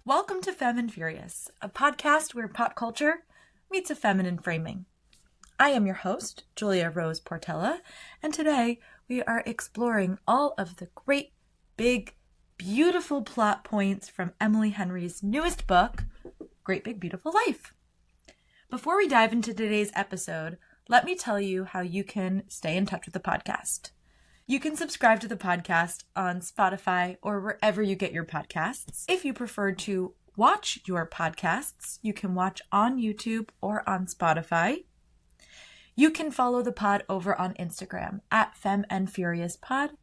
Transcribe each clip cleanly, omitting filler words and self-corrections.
Welcome to Femme Furious, a podcast where pop culture meets a feminine framing. I am your host, Julia Rose Portela, and today we are exploring all of the great, big, beautiful plot points from Emily Henry's newest book, Great Big Beautiful Life. Before we dive into today's episode, let me tell you how you can stay in touch with the podcast. You can subscribe to the podcast on Spotify or wherever you get your podcasts. If you prefer to watch your podcasts, you can watch on YouTube or on Spotify. You can follow the pod over on Instagram at Femme and Furious Pod.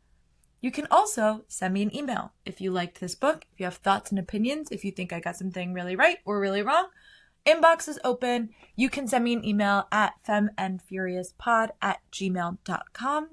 You can also send me an email if you liked this book, if you have thoughts and opinions, if you think I got something really right or really wrong. Inbox is open. You can send me an email at femmeandfuriouspod@gmail.com.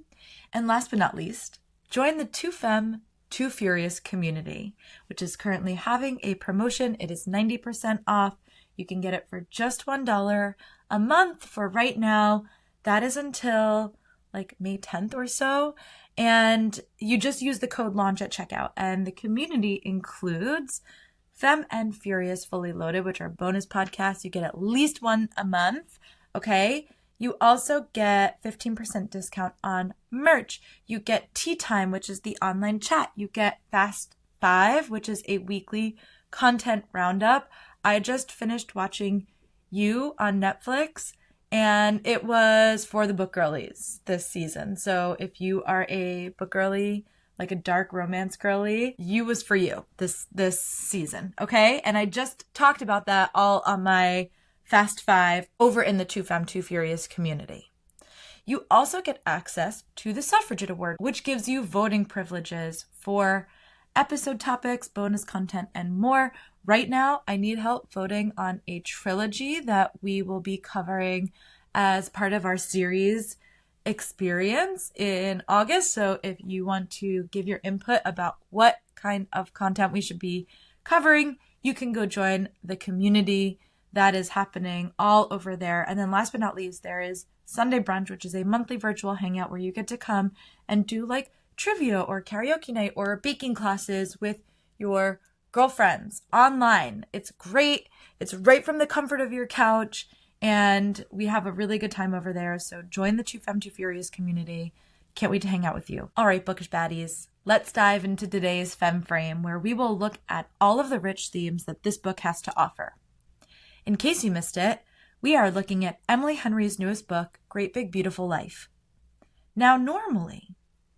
And last but not least, join the Two Femme, Two Furious community, which is currently having a promotion. It is 90% off. You can get it for just $1 a month for right now. That is until like May 10th or so. And you just use the code LAUNCH at checkout. And the community includes Femme and Furious Fully Loaded, which are bonus podcasts. You get at least one a month. Okay. You also get 15% discount on merch. You get Tea Time, which is the online chat. You get Fast 5, which is a weekly content roundup. I just finished watching You on Netflix, and it was for the book girlies this season. So if you are a book girly, like a dark romance girly, You was for you this season, okay? And I just talked about that all on my Fast 5 over in the Two Femme, Two Furious community. You also get access to the Suffragette Award, which gives you voting privileges for episode topics, bonus content, and more. Right now, I need help voting on a trilogy that we will be covering as part of our series experience in August. So if you want to give your input about what kind of content we should be covering, you can go join the community. That is happening all over there. And then last but not least, there is Sunday Brunch, which is a monthly virtual hangout where you get to come and do like trivia or karaoke night or baking classes with your girlfriends online. It's great. It's right from the comfort of your couch. And we have a really good time over there. So join the Two Femme, Two Furious community. Can't wait to hang out with you. All right, bookish baddies. Let's dive into today's Femme Frame, where we will look at all of the rich themes that this book has to offer. In case you missed it, we are looking at Emily Henry's newest book, Great Big Beautiful Life. Now, normally,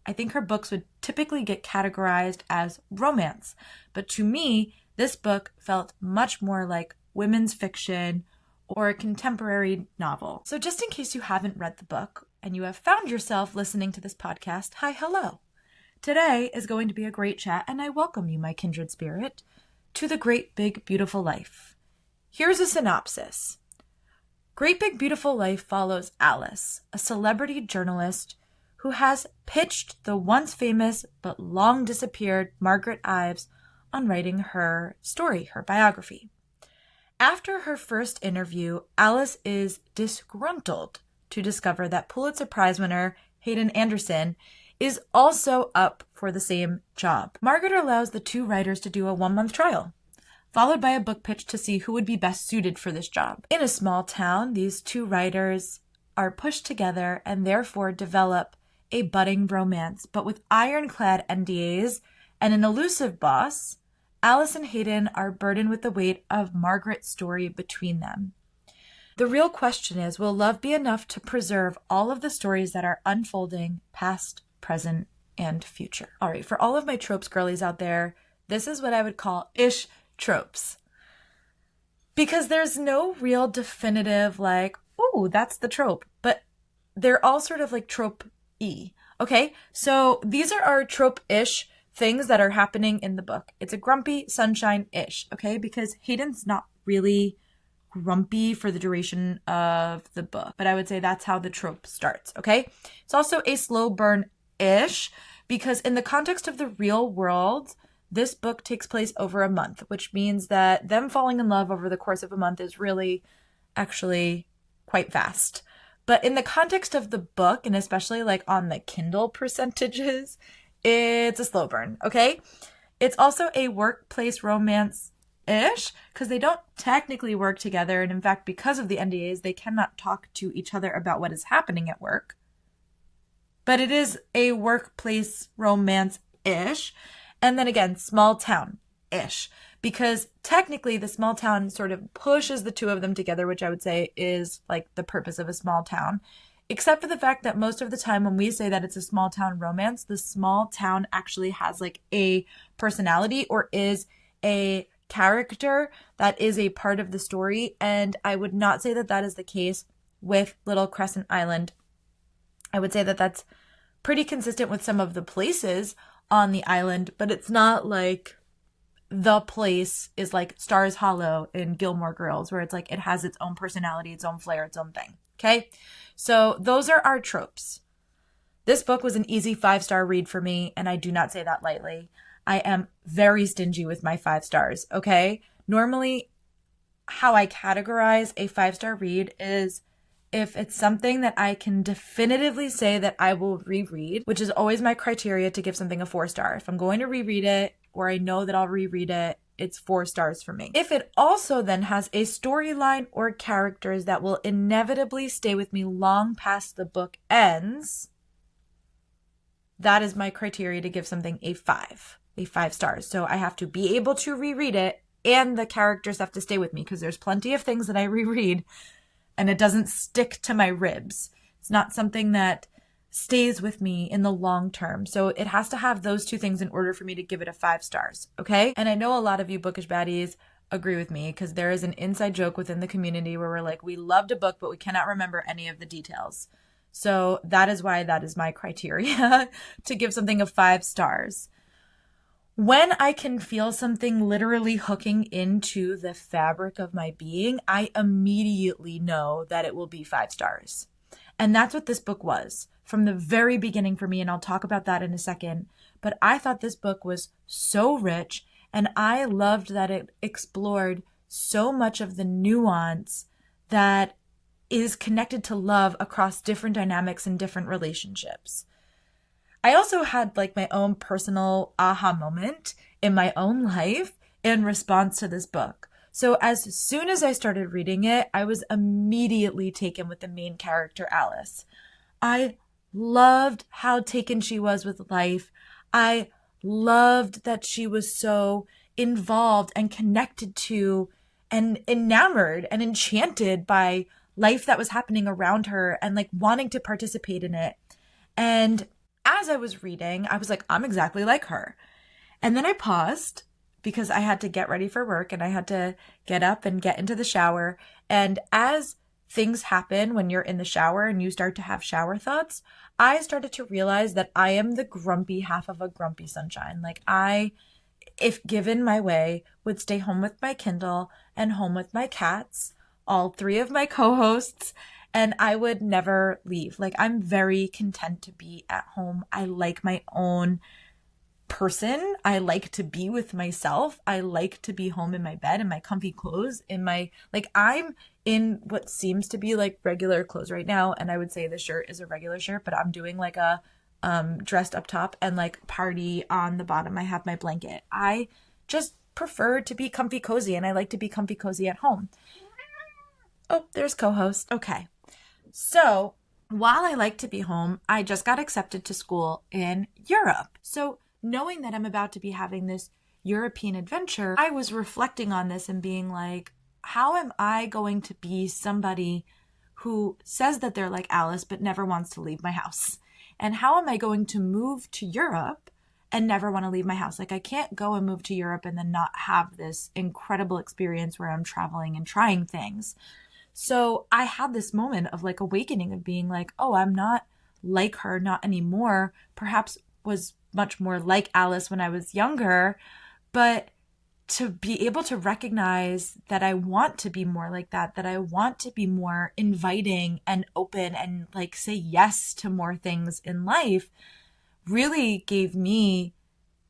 I think her books would typically get categorized as romance, but to me, this book felt much more like women's fiction or a contemporary novel. So just in case you haven't read the book and you have found yourself listening to this podcast, hi, hello. Today is going to be a great chat, and I welcome you, my kindred spirit, to the Great Big Beautiful Life. Here's a synopsis. Great Big Beautiful Life follows Alice, a celebrity journalist who has pitched the once famous but long disappeared Margaret Ives on writing her story, her biography. After her first interview, Alice is disgruntled to discover that Pulitzer Prize winner Hayden Anderson is also up for the same job. Margaret allows the two writers to do a 1-month trial, followed by a book pitch to see who would be best suited for this job. In a small town, these two writers are pushed together and therefore develop a budding romance. But with ironclad NDAs and an elusive boss, Alice and Hayden are burdened with the weight of Margaret's story between them. The real question is, will love be enough to preserve all of the stories that are unfolding past, present, and future? All right, for all of my tropes girlies out there, this is what I would call ish tropes, because there's no real definitive like, oh, that's the trope, but they're all sort of like trope-y. Okay, so these are our trope-ish things that are happening in the book. It's a grumpy sunshine-ish, okay, because Hayden's not really grumpy for the duration of the book, but I would say that's how the trope starts, okay? It's also a slow burn-ish because in the context of the real world, this book takes place over a month, which means that them falling in love over the course of a month is really actually quite fast. But in the context of the book, and especially like on the Kindle percentages, it's a slow burn, okay? It's also a workplace romance ish, because they don't technically work together. And in fact, because of the NDAs, they cannot talk to each other about what is happening at work. But it is a workplace romance-ish. And then again, small town-ish. Because technically the small town sort of pushes the two of them together, which I would say is like the purpose of a small town. Except for the fact that most of the time when we say that it's a small town romance, the small town actually has like a personality or is a character that is a part of the story. And I would not say that that is the case with Little Crescent Island. I would say that that's pretty consistent with some of the places on the island, but it's not like the place is like Stars Hollow in Gilmore Girls, where it's like it has its own personality, its own flair, its own thing. Okay? So those are our tropes. This book was an easy 5-star read for me, and I do not say that lightly. I am very stingy with my 5 stars, okay? Normally, how I categorize a 5-star read is if it's something that I can definitively say that I will reread, which is always my criteria to give something a 4-star. If I'm going to reread it, or I know that I'll reread it, it's 4 stars for me. If it also then has a storyline or characters that will inevitably stay with me long past the book ends, that is my criteria to give something a 5 stars. So I have to be able to reread it, and the characters have to stay with me, because there's plenty of things that I reread and it doesn't stick to my ribs. It's not something that stays with me in the long term. So it has to have those two things in order for me to give it a 5 stars. Okay. And I know a lot of you bookish baddies agree with me, because there is an inside joke within the community where we're like, we loved a book, but we cannot remember any of the details. So that is why that is my criteria to give something a 5 stars. When I can feel something literally hooking into the fabric of my being, I immediately know that it will be 5 stars. And that's what this book was from the very beginning for me, and I'll talk about that in a second. But I thought this book was so rich, and I loved that it explored so much of the nuance that is connected to love across different dynamics and different relationships. I also had like my own personal aha moment in my own life in response to this book. So as soon as I started reading it, I was immediately taken with the main character, Alice. I loved how taken she was with life. I loved that she was so involved and connected to and enamored and enchanted by life that was happening around her and like wanting to participate in it. And as I was reading, I was like, I'm exactly like her. And then I paused because I had to get ready for work and I had to get up and get into the shower. And as things happen when you're in the shower and you start to have shower thoughts, I started to realize that I am the grumpy half of a grumpy sunshine. Like I, if given my way, would stay home with my Kindle and home with my cats, all 3 of my co-hosts, and I would never leave. Like I'm very content to be at home. I like my own person. I like to be with myself. I like to be home in my bed, in my comfy clothes, in my, like I'm in what seems to be like regular clothes right now. And I would say the shirt is a regular shirt, but I'm doing like a dressed up top and like party on the bottom. I have my blanket. I just prefer to be comfy cozy, and I like to be comfy cozy at home. Oh, there's co-host. Okay. So while I like to be home, I just got accepted to school in Europe. So knowing that I'm about to be having this European adventure, I was reflecting on this and being like, how am I going to be somebody who says that they're like Alice but never wants to leave my house? And how am I going to move to Europe and never want to leave my house? Like I can't go and move to Europe and then not have this incredible experience where I'm traveling and trying things. So I had this moment of like awakening of being like, oh, I'm not like her, not anymore. Perhaps was much more like Alice when I was younger, but to be able to recognize that I want to be more like that I want to be more inviting and open and like say yes to more things in life really gave me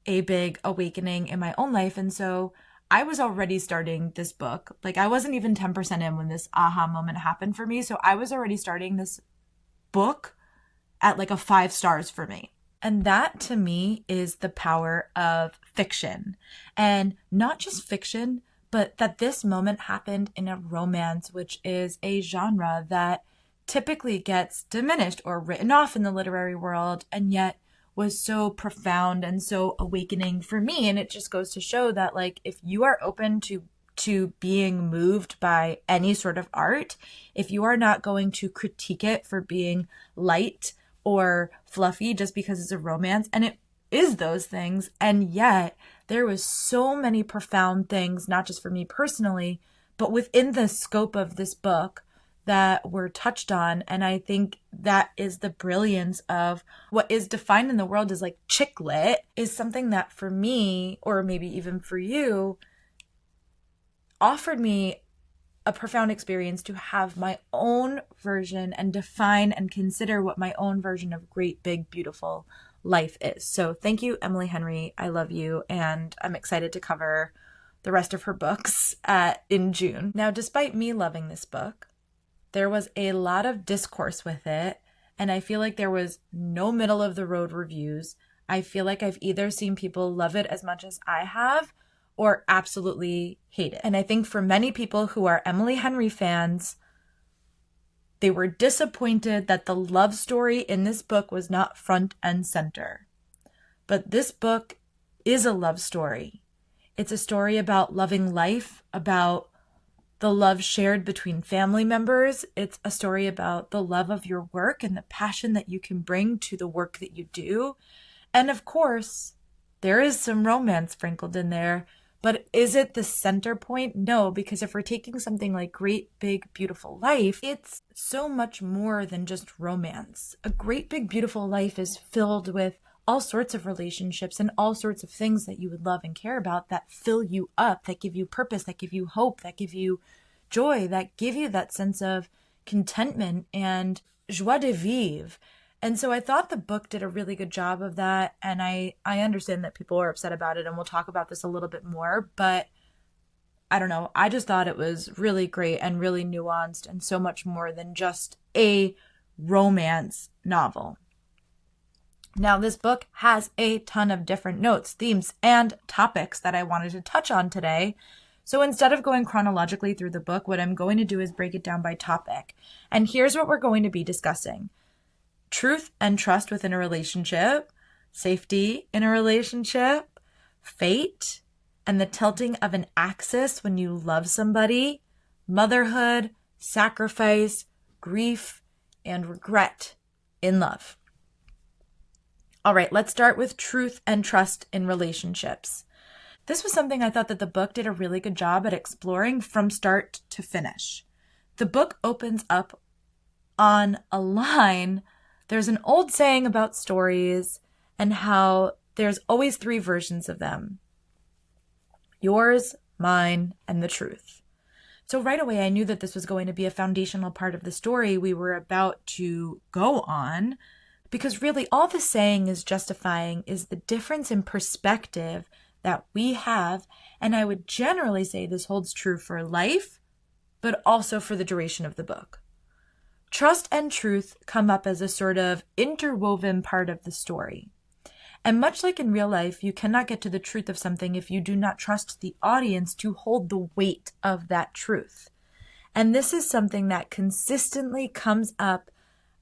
a big awakening in my own life. And so I was already starting this book. Like I wasn't even 10% in when this aha moment happened for me. So I was already starting this book at like a 5 stars for me. And that to me is the power of fiction, and not just fiction, but that this moment happened in a romance, which is a genre that typically gets diminished or written off in the literary world, and yet was so profound and so awakening for me. And it just goes to show that, like, if you are open to being moved by any sort of art, if you are not going to critique it for being light or fluffy just because it's a romance, and it is those things, and yet there was so many profound things, not just for me personally, but within the scope of this book that were touched on. And I think that is the brilliance of what is defined in the world as like chick lit, is something that for me, or maybe even for you, offered me a profound experience to have my own version and define and consider what my own version of great, big, beautiful life is. So thank you, Emily Henry. I love you. And I'm excited to cover the rest of her books in June. Now, despite me loving this book, there was a lot of discourse with it, and I feel like there was no middle of the road reviews. I feel like I've either seen people love it as much as I have or absolutely hate it. And I think for many people who are Emily Henry fans, they were disappointed that the love story in this book was not front and center. But this book is a love story. It's a story about loving life, about the love shared between family members. It's a story about the love of your work and the passion that you can bring to the work that you do. And of course, there is some romance sprinkled in there, but is it the center point? No, because if we're taking something like Great Big Beautiful Life, it's so much more than just romance. A Great Big Beautiful Life is filled with all sorts of relationships and all sorts of things that you would love and care about that fill you up, that give you purpose, that give you hope, that give you joy, that give you that sense of contentment and joie de vivre. And so I thought the book did a really good job of that. And I understand that people are upset about it, and we'll talk about this a little bit more, but I don't know. I just thought it was really great and really nuanced and so much more than just a romance novel. Now, this book has a ton of different notes, themes, and topics that I wanted to touch on today. So instead of going chronologically through the book, what I'm going to do is break it down by topic. And here's what we're going to be discussing: truth and trust within a relationship, safety in a relationship, fate, and the tilting of an axis when you love somebody, motherhood, sacrifice, grief, and regret in love. All right, let's start with truth and trust in relationships. This was something I thought that the book did a really good job at exploring from start to finish. The book opens up on a line. There's an old saying about stories and how there's always three versions of them: yours, mine, and the truth. So right away, I knew that this was going to be a foundational part of the story we were about to go on, because really all the saying is justifying is the difference in perspective that we have. And I would generally say this holds true for life, but also for the duration of the book. Trust and truth come up as a sort of interwoven part of the story. And much like in real life, you cannot get to the truth of something if you do not trust the audience to hold the weight of that truth. And this is something that consistently comes up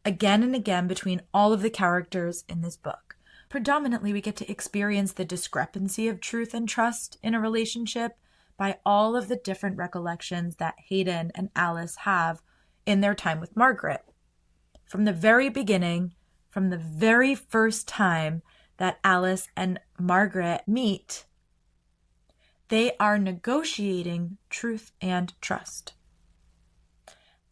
again and again between all of the characters in this book. Predominantly, we get to experience the discrepancy of truth and trust in a relationship by all of the different recollections that Hayden and Alice have in their time with Margaret. From the very beginning, from the very first time that Alice and Margaret meet, they are negotiating truth and trust.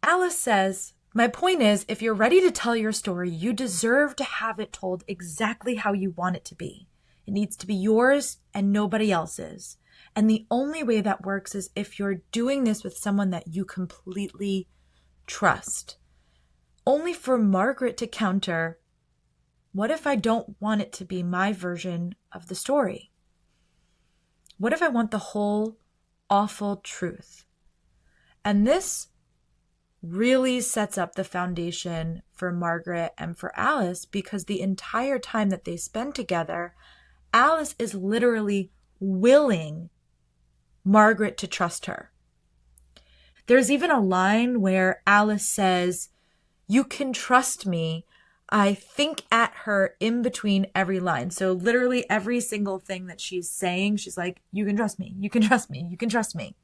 Alice says, "My point is, if you're ready to tell your story, you deserve to have it told exactly how you want it to be. It needs to be yours and nobody else's. And the only way that works is if you're doing this with someone that you completely trust." Only for Margaret to counter, "What if I don't want it to be my version of the story? What if I want the whole awful truth?" And this really sets up the foundation for Margaret and for Alice, because the entire time that they spend together, Alice is literally willing Margaret to trust her. There's even a line where Alice says, "You can trust me." I think at her in between every line. So literally every single thing that she's saying, she's like, "You can trust me. You can trust me. You can trust me."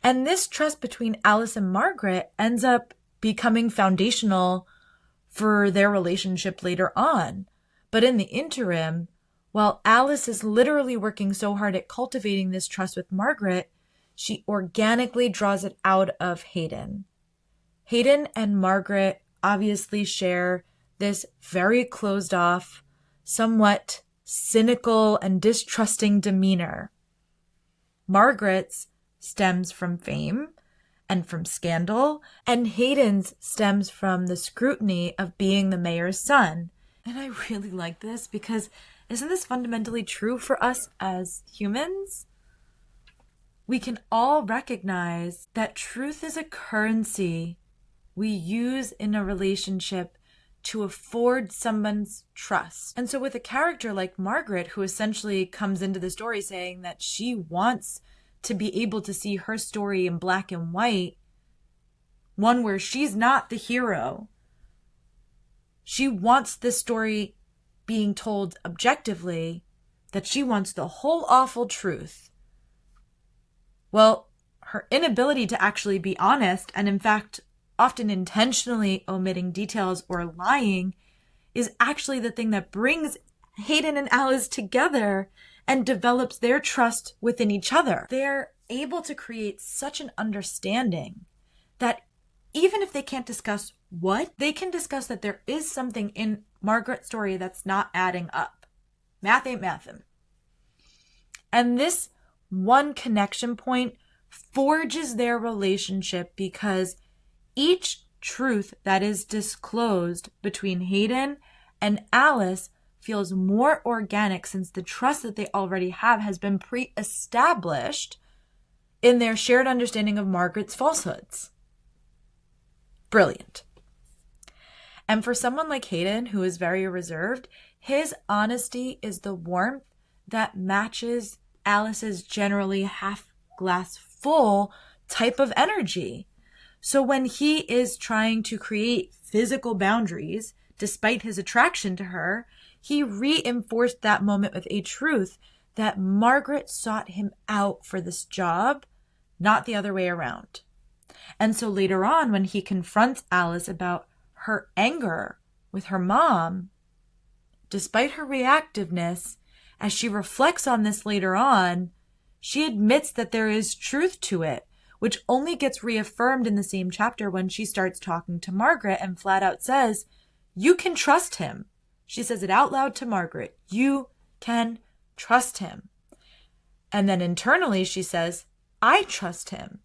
And this trust between Alice and Margaret ends up becoming foundational for their relationship later on. But in the interim, while Alice is literally working so hard at cultivating this trust with Margaret, she organically draws it out of Hayden. Hayden and Margaret obviously share this very closed off, somewhat cynical and distrusting demeanor. Margaret's stems from fame and from scandal, and Hayden's stems from the scrutiny of being the mayor's son. And I really like this because isn't this fundamentally true for us as humans? We can all recognize that truth is a currency we use in a relationship to afford someone's trust. And so with a character like Margaret, who essentially comes into the story saying that she wants to be able to see her story in black and white, one where she's not the hero. She wants this story being told objectively, that she wants the whole awful truth. Well, her inability to actually be honest, and in fact, often intentionally omitting details or lying, is actually the thing that brings Hayden and Alice together and develops their trust within each other. They're able to create such an understanding that even if they can't discuss what, they can discuss that there is something in Margaret's story that's not adding up. Math ain't mathin'. And this one connection point forges their relationship because each truth that is disclosed between Hayden and Alice feels more organic since the trust that they already have has been pre-established in their shared understanding of Margaret's falsehoods. Brilliant. And for someone like Hayden, who is very reserved, his honesty is the warmth that matches Alice's generally half glass full type of energy. So when he is trying to create physical boundaries, despite his attraction to her, he reinforced that moment with a truth that Margaret sought him out for this job, not the other way around. And so later on, when he confronts Alice about her anger with her mom, despite her reactiveness, as she reflects on this later on, she admits that there is truth to it, which only gets reaffirmed in the same chapter when she starts talking to Margaret and flat out says, "You can trust him." She says it out loud to Margaret. "You can trust him." And then internally she says, "I trust him.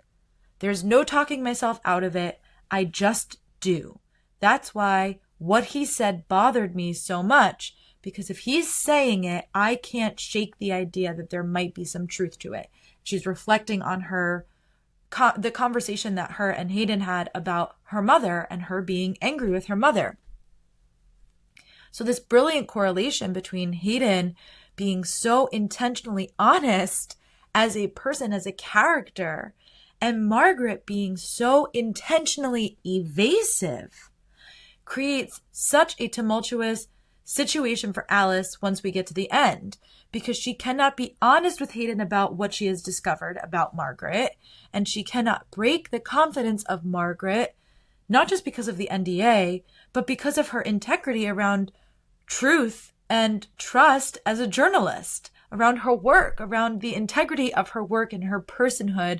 There's no talking myself out of it. I just do. That's why what he said bothered me so much, because if he's saying it, I can't shake the idea that there might be some truth to it." She's reflecting on the conversation that her and Hayden had about her mother and her being angry with her mother. So this brilliant correlation between Hayden being so intentionally honest as a person, as a character, and Margaret being so intentionally evasive creates such a tumultuous situation for Alice once we get to the end, because she cannot be honest with Hayden about what she has discovered about Margaret, and she cannot break the confidence of Margaret, not just because of the NDA, but because of her integrity around truth and trust as a journalist, around her work, around the integrity of her work and her personhood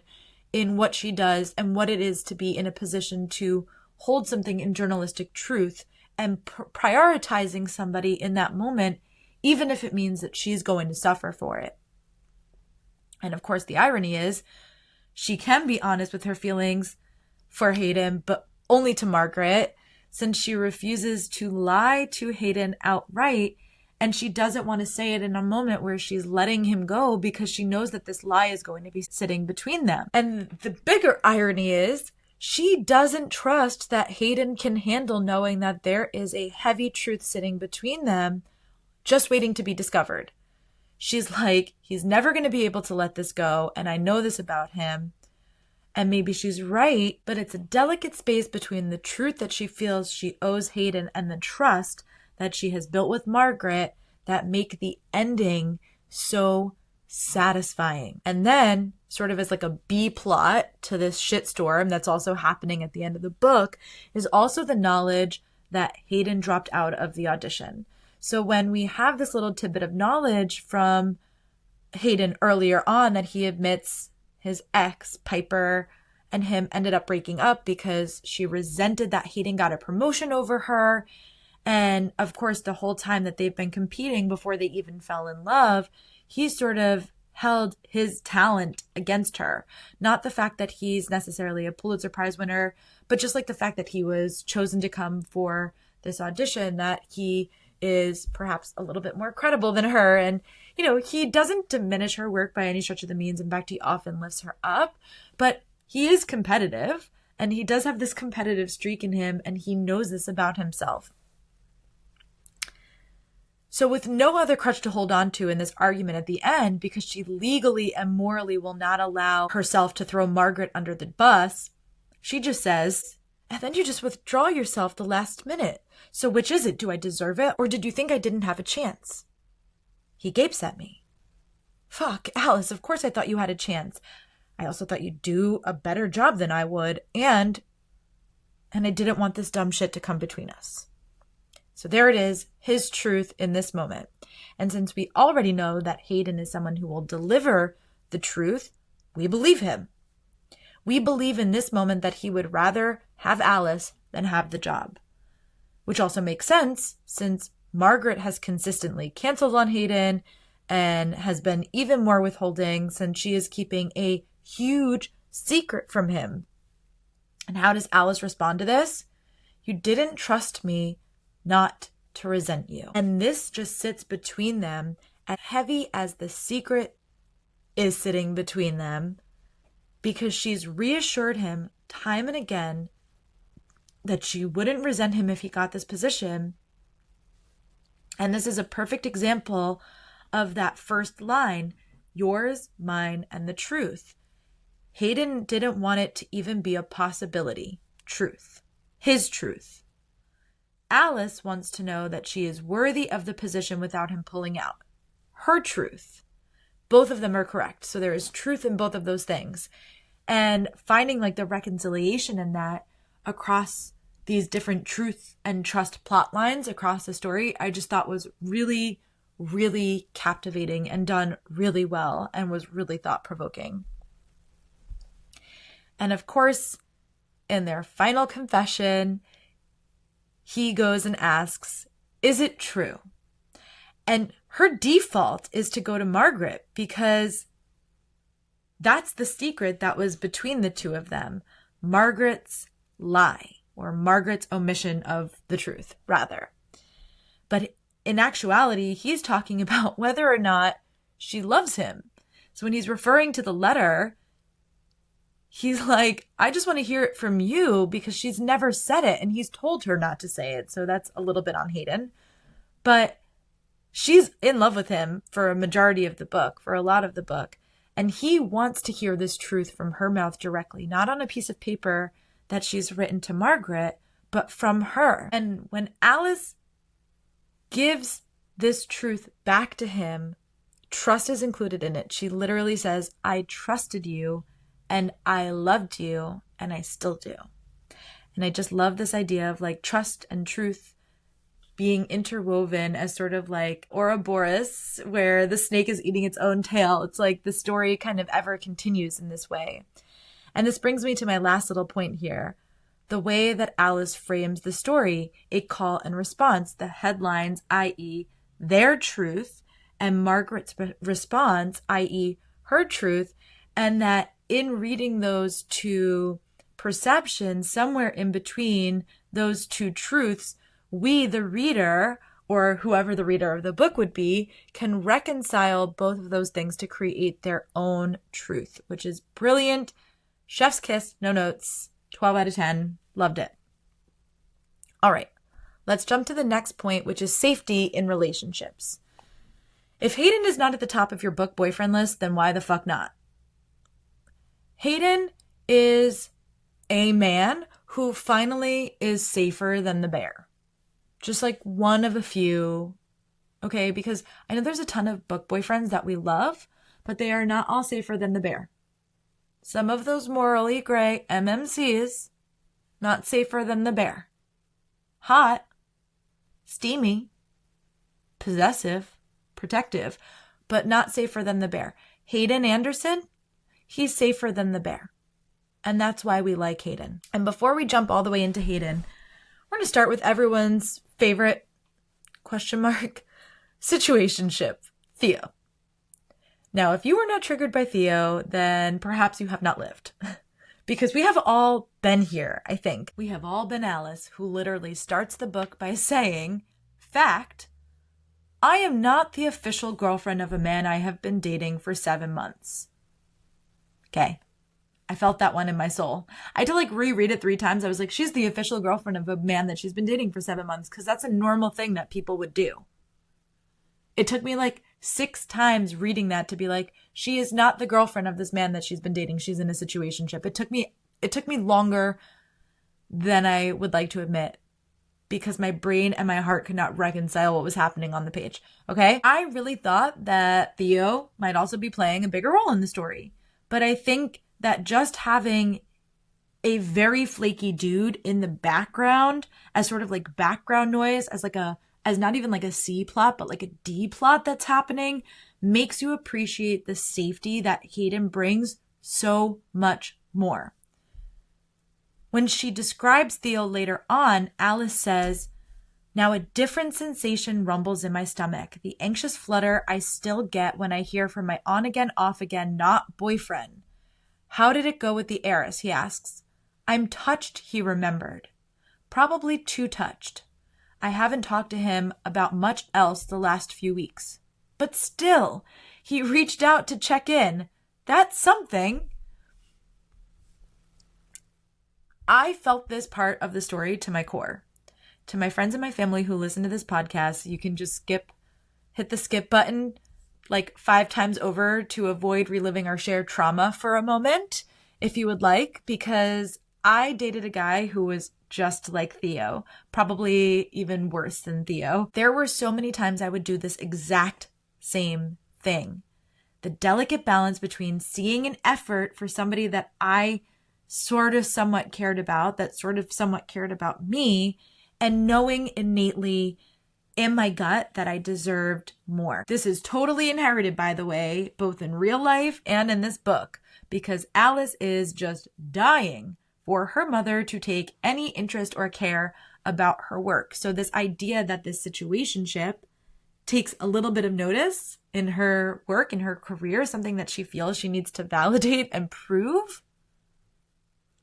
in what she does and what it is to be in a position to hold something in journalistic truth and prioritizing somebody in that moment, even if it means that she's going to suffer for it. And of course, the irony is she can be honest with her feelings for Hayden, but only to Margaret, since she refuses to lie to Hayden outright. And she doesn't want to say it in a moment where she's letting him go because she knows that this lie is going to be sitting between them. And the bigger irony is she doesn't trust that Hayden can handle knowing that there is a heavy truth sitting between them, just waiting to be discovered. she's like, he's never going to be able to let this go. And I know this about him. And maybe she's right, but it's a delicate space between the truth that she feels she owes Hayden and the trust that she has built with Margaret that make the ending so satisfying. And then, sort of as like a B plot to this shitstorm that's also happening at the end of the book, is also the knowledge that Hayden dropped out of the audition. So when we have this little tidbit of knowledge from Hayden earlier on that he admits his ex, Piper, and him ended up breaking up because she resented that Hayden got a promotion over her. And of course, the whole time that they've been competing before they even fell in love, he sort of held his talent against her. Not the fact that he's necessarily a Pulitzer Prize winner, but just like the fact that he was chosen to come for this audition, that he is perhaps a little bit more credible than her. And, you know, he doesn't diminish her work by any stretch of the means. In fact, he often lifts her up, but he is competitive and he does have this competitive streak in him, and he knows this about himself. So with no other crutch to hold on to in this argument at the end, because she legally and morally will not allow herself to throw Margaret under the bus, she just says, and then you just withdraw yourself the last minute. So which is it? Do I deserve it? Or did you think I didn't have a chance? He gapes at me. Fuck, Alice, of course I thought you had a chance. I also thought you'd do a better job than I would. And I didn't want this dumb shit to come between us. So there it is, his truth in this moment. And since we already know that Hayden is someone who will deliver the truth, we believe him. We believe in this moment that he would rather have Alice than have the job. Which also makes sense since Margaret has consistently canceled on Hayden and has been even more withholding since she is keeping a huge secret from him. And how does Alice respond to this? You didn't trust me not to resent you. And this just sits between them, as heavy as the secret is sitting between them, because she's reassured him time and again that she wouldn't resent him if he got this position. And this is a perfect example of that first line, yours, mine, and the truth. Hayden didn't want it to even be a possibility. Truth. His truth. Alice wants to know that she is worthy of the position without him pulling out. Her truth. Both of them are correct. So there is truth in both of those things. And finding like the reconciliation in that across these different truth and trust plot lines across the story, I just thought was really, really captivating and done really well and was really thought-provoking. And of course, in their final confession, he goes and asks, is it true? And her default is to go to Margaret because that's the secret that was between the two of them. Margaret's lie, or Margaret's omission of the truth, rather. But in actuality, he's talking about whether or not she loves him. So when he's referring to the letter, he's like, I just want to hear it from you because she's never said it and he's told her not to say it. So that's a little bit on Hayden. But she's in love with him for a majority of the book, for a lot of the book. And he wants to hear this truth from her mouth directly, not on a piece of paper that she's written to Margaret, but from her. And when Alice gives this truth back to him, trust is included in it. She literally says, I trusted you and I loved you and I still do. And I just love this idea of like trust and truth being interwoven as sort of like Ouroboros, where the snake is eating its own tail. It's like the story kind of ever continues in this way. And this brings me to my last little point here. The way that Alice frames the story, a call and response, the headlines, i.e. their truth, and Margaret's response, i.e. her truth, and that in reading those two perceptions, somewhere in between those two truths, we, the reader, or whoever the reader of the book would be, can reconcile both of those things to create their own truth, which is brilliant. Chef's kiss, no notes, 12 out of 10. Loved it. All right, let's jump to the next point, which is safety in relationships. If Hayden is not at the top of your book boyfriend list, then why the fuck not? Hayden is a man who finally is safer than the bear. Just like one of a few, okay? Because I know there's a ton of book boyfriends that we love, but they are not all safer than the bear. Some of those morally gray MMCs, not safer than the bear. Hot, steamy, possessive, protective, but not safer than the bear. Hayden Anderson, he's safer than the bear. And that's why we like Hayden. And before we jump all the way into Hayden, we're going to start with everyone's favorite situationship, Theo. Now, if you were not triggered by Theo, then perhaps you have not lived. Because we have all been here, I think. We have all been Alice, who literally starts the book by saying, fact, I am not the official girlfriend of a man I have been dating for 7 months. Okay. I felt that one in my soul. I had to reread it 3 times. I was like, she's the official girlfriend of a man that she's been dating for 7 months, because that's a normal thing that people would do. It took me 6 times reading that to be like, she is not the girlfriend of this man that she's been dating. She's in a situationship. It took me longer than I would like to admit, because my brain and my heart could not reconcile what was happening on the page. Okay. I really thought that Theo might also be playing a bigger role in the story, but I think that just having a very flaky dude in the background as sort of background noise, as not even a C plot, but a D plot that's happening, makes you appreciate the safety that Hayden brings so much more. When she describes Theo later on, Alice says, now a different sensation rumbles in my stomach, the anxious flutter I still get when I hear from my on-again, off-again, not boyfriend. How did it go with the heiress, he asks. I'm touched, he remembered. Probably too touched. I haven't talked to him about much else the last few weeks. But still, he reached out to check in. That's something. I felt this part of the story to my core. To my friends and my family who listen to this podcast, you can just hit the skip button 5 times over to avoid reliving our shared trauma for a moment, if you would like, because I dated a guy who was just like Theo, probably even worse than Theo. There were so many times I would do this exact same thing. The delicate balance between seeing an effort for somebody that I sort of somewhat cared about, that sort of somewhat cared about me, and knowing innately in my gut that I deserved more. This is totally inherited, by the way, both in real life and in this book, because Alice is just dying for her mother to take any interest or care about her work. So this idea that this situationship takes a little bit of notice in her work, in her career, something that she feels she needs to validate and prove,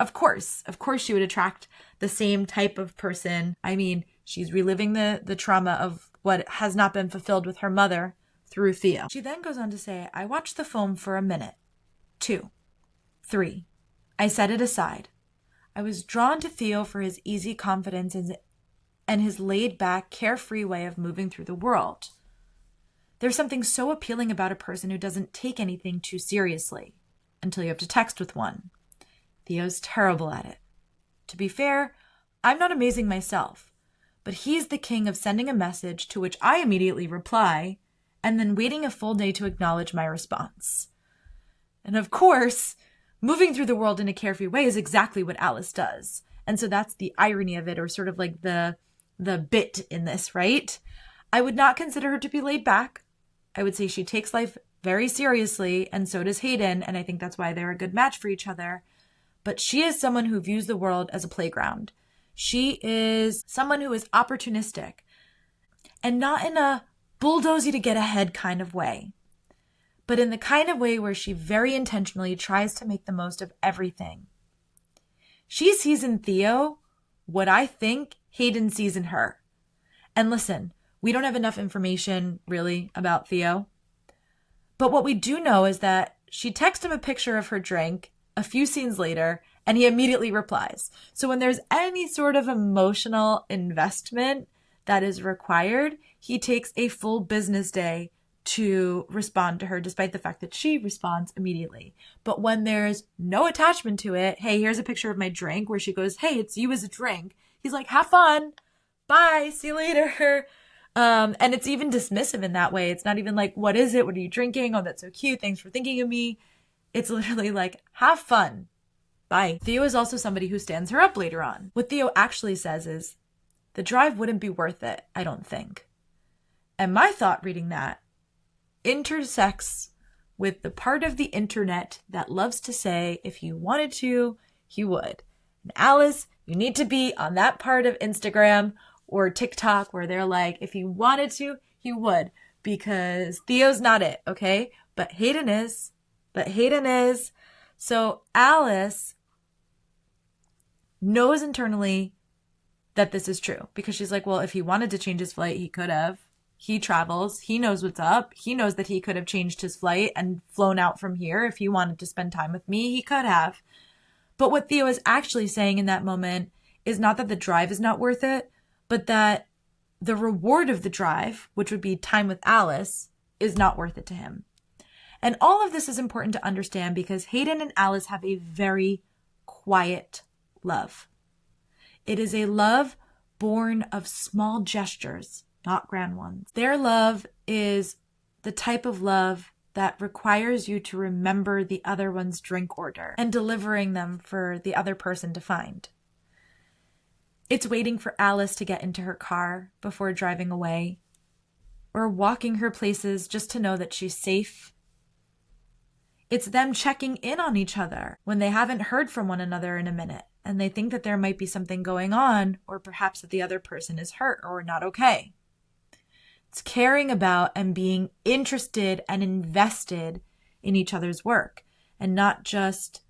of course she would attract the same type of person. I mean, she's reliving the trauma of what has not been fulfilled with her mother through Theo. She then goes on to say, I watched the film for a minute, 2, 3. I set it aside. I was drawn to Theo for his easy confidence and his laid-back, carefree way of moving through the world. There's something so appealing about a person who doesn't take anything too seriously until you have to text with one. Theo's terrible at it. To be fair, I'm not amazing myself, but he's the king of sending a message to which I immediately reply and then waiting a full day to acknowledge my response. And of course, moving through the world in a carefree way is exactly what Alice does. And so that's the irony of it, or sort of the bit in this, right? I would not consider her to be laid back. I would say she takes life very seriously, and so does Hayden, and I think that's why they're a good match for each other. But she is someone who views the world as a playground. She is someone who is opportunistic, and not in a bulldoze you to get ahead kind of way, but in the kind of way where she very intentionally tries to make the most of everything. She sees in Theo what I think Hayden sees in her. And listen, we don't have enough information really about Theo, but what we do know is that she texted him a picture of her drink a few scenes later, and he immediately replies. So when there's any sort of emotional investment that is required, he takes a full business day to respond to her, despite the fact that she responds immediately. But when there's no attachment to it, hey, here's a picture of my drink, where she goes, hey, it's you as a drink. He's like, have fun. Bye. See you later. And it's even dismissive in that way. It's not even like, what is it? What are you drinking? Oh, that's so cute. Thanks for thinking of me. It's literally like, have fun. Bye. Theo is also somebody who stands her up later on. What Theo actually says is, the drive wouldn't be worth it, I don't think. And my thought reading that intersects with the part of the internet that loves to say, if he wanted to, he would. And Alice, you need to be on that part of Instagram or TikTok where they're like, if he wanted to, he would. Because Theo's not it, okay? But Hayden is. So Alice knows internally that this is true. Because she's like, well, if he wanted to change his flight, he could have. He travels. He knows what's up. He knows that he could have changed his flight and flown out from here. If he wanted to spend time with me, he could have. But what Theo is actually saying in that moment is not that the drive is not worth it, but that the reward of the drive, which would be time with Alice, is not worth it to him. And all of this is important to understand because Hayden and Alice have a very quiet love. It is a love born of small gestures, not grand ones. Their love is the type of love that requires you to remember the other one's drink order and delivering them for the other person to find. It's waiting for Alice to get into her car before driving away, or walking her places just to know that she's safe. It's them checking in on each other when they haven't heard from one another in a minute and they think that there might be something going on, or perhaps that the other person is hurt or not okay. It's caring about and being interested and invested in each other's work, and not just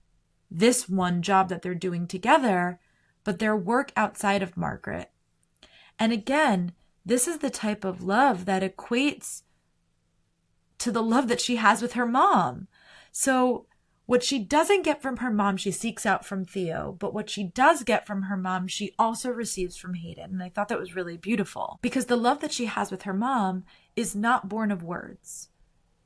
this one job that they're doing together, but their work outside of Margaret. And again, this is the type of love that equates to the love that she has with her mom. So what she doesn't get from her mom, she seeks out from Theo. But what she does get from her mom, she also receives from Hayden. And I thought that was really beautiful because the love that she has with her mom is not born of words.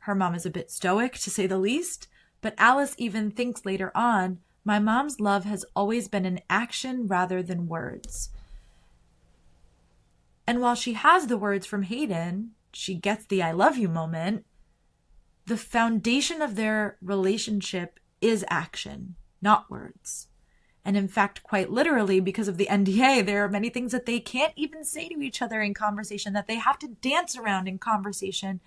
Her mom is a bit stoic, to say the least. But Alice even thinks later on, my mom's love has always been an action rather than words. And while she has the words from Hayden, she gets the I love you moment. The foundation of their relationship is action, not words. And in fact, quite literally, because of the NDA, there are many things that they can't even say to each other in conversation, that they have to dance around in conversation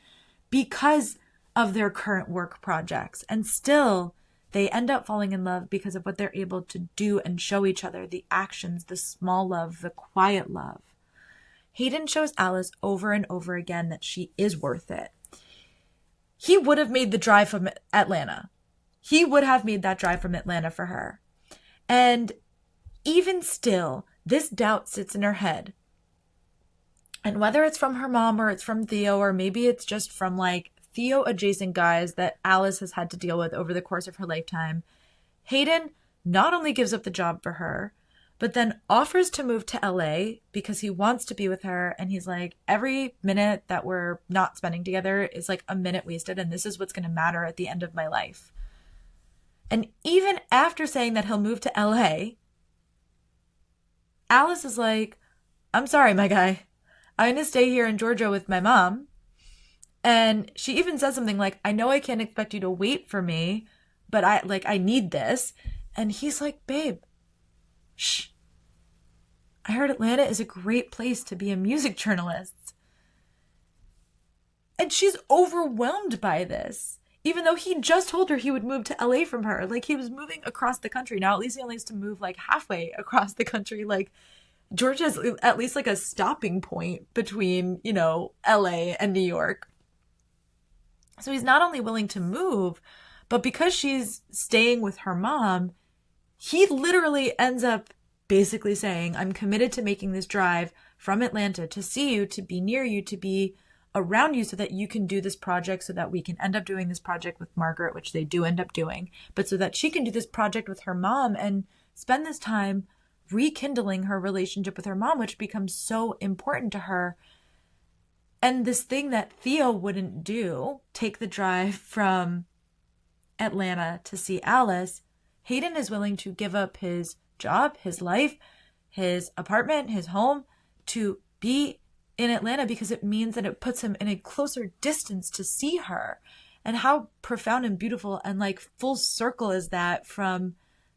because of their current work projects. And still, they end up falling in love because of what they're able to do and show each other, the actions, the small love, the quiet love. Hayden shows Alice over and over again that she is worth it. He would have made the drive from Atlanta. He would have made that drive from Atlanta for her. And even still, this doubt sits in her head. And whether it's from her mom or it's from Theo, or maybe it's just from like Theo adjacent guys that Alice has had to deal with over the course of her lifetime, Hayden not only gives up the job for her, but then offers to move to LA because he wants to be with her. And he's like, every minute that we're not spending together is like a minute wasted. And this is what's going to matter at the end of my life. And even after saying that he'll move to LA, Alice is like, I'm sorry, my guy. I'm going to stay here in Georgia with my mom. And she even says something like, I know I can't expect you to wait for me, but I need this. And he's like, babe, shh. I heard Atlanta is a great place to be a music journalist. And she's overwhelmed by this, even though he just told her he would move to LA from her. Like, he was moving across the country. Now, at least he only has to move like halfway across the country. Like, Georgia's at least like a stopping point between, LA and New York. So he's not only willing to move, but because she's staying with her mom, he literally ends up basically saying, I'm committed to making this drive from Atlanta to see you, to be near you, to be around you so that you can do this project, so that we can end up doing this project with Margaret, which they do end up doing, but so that she can do this project with her mom and spend this time rekindling her relationship with her mom, which becomes so important to her. And this thing that Theo wouldn't do, take the drive from Atlanta to see Alice, Hayden is willing to give up his job, his life, his apartment, his home to be in Atlanta because it means that it puts him in a closer distance to see her. And how profound and beautiful and like full circle is that from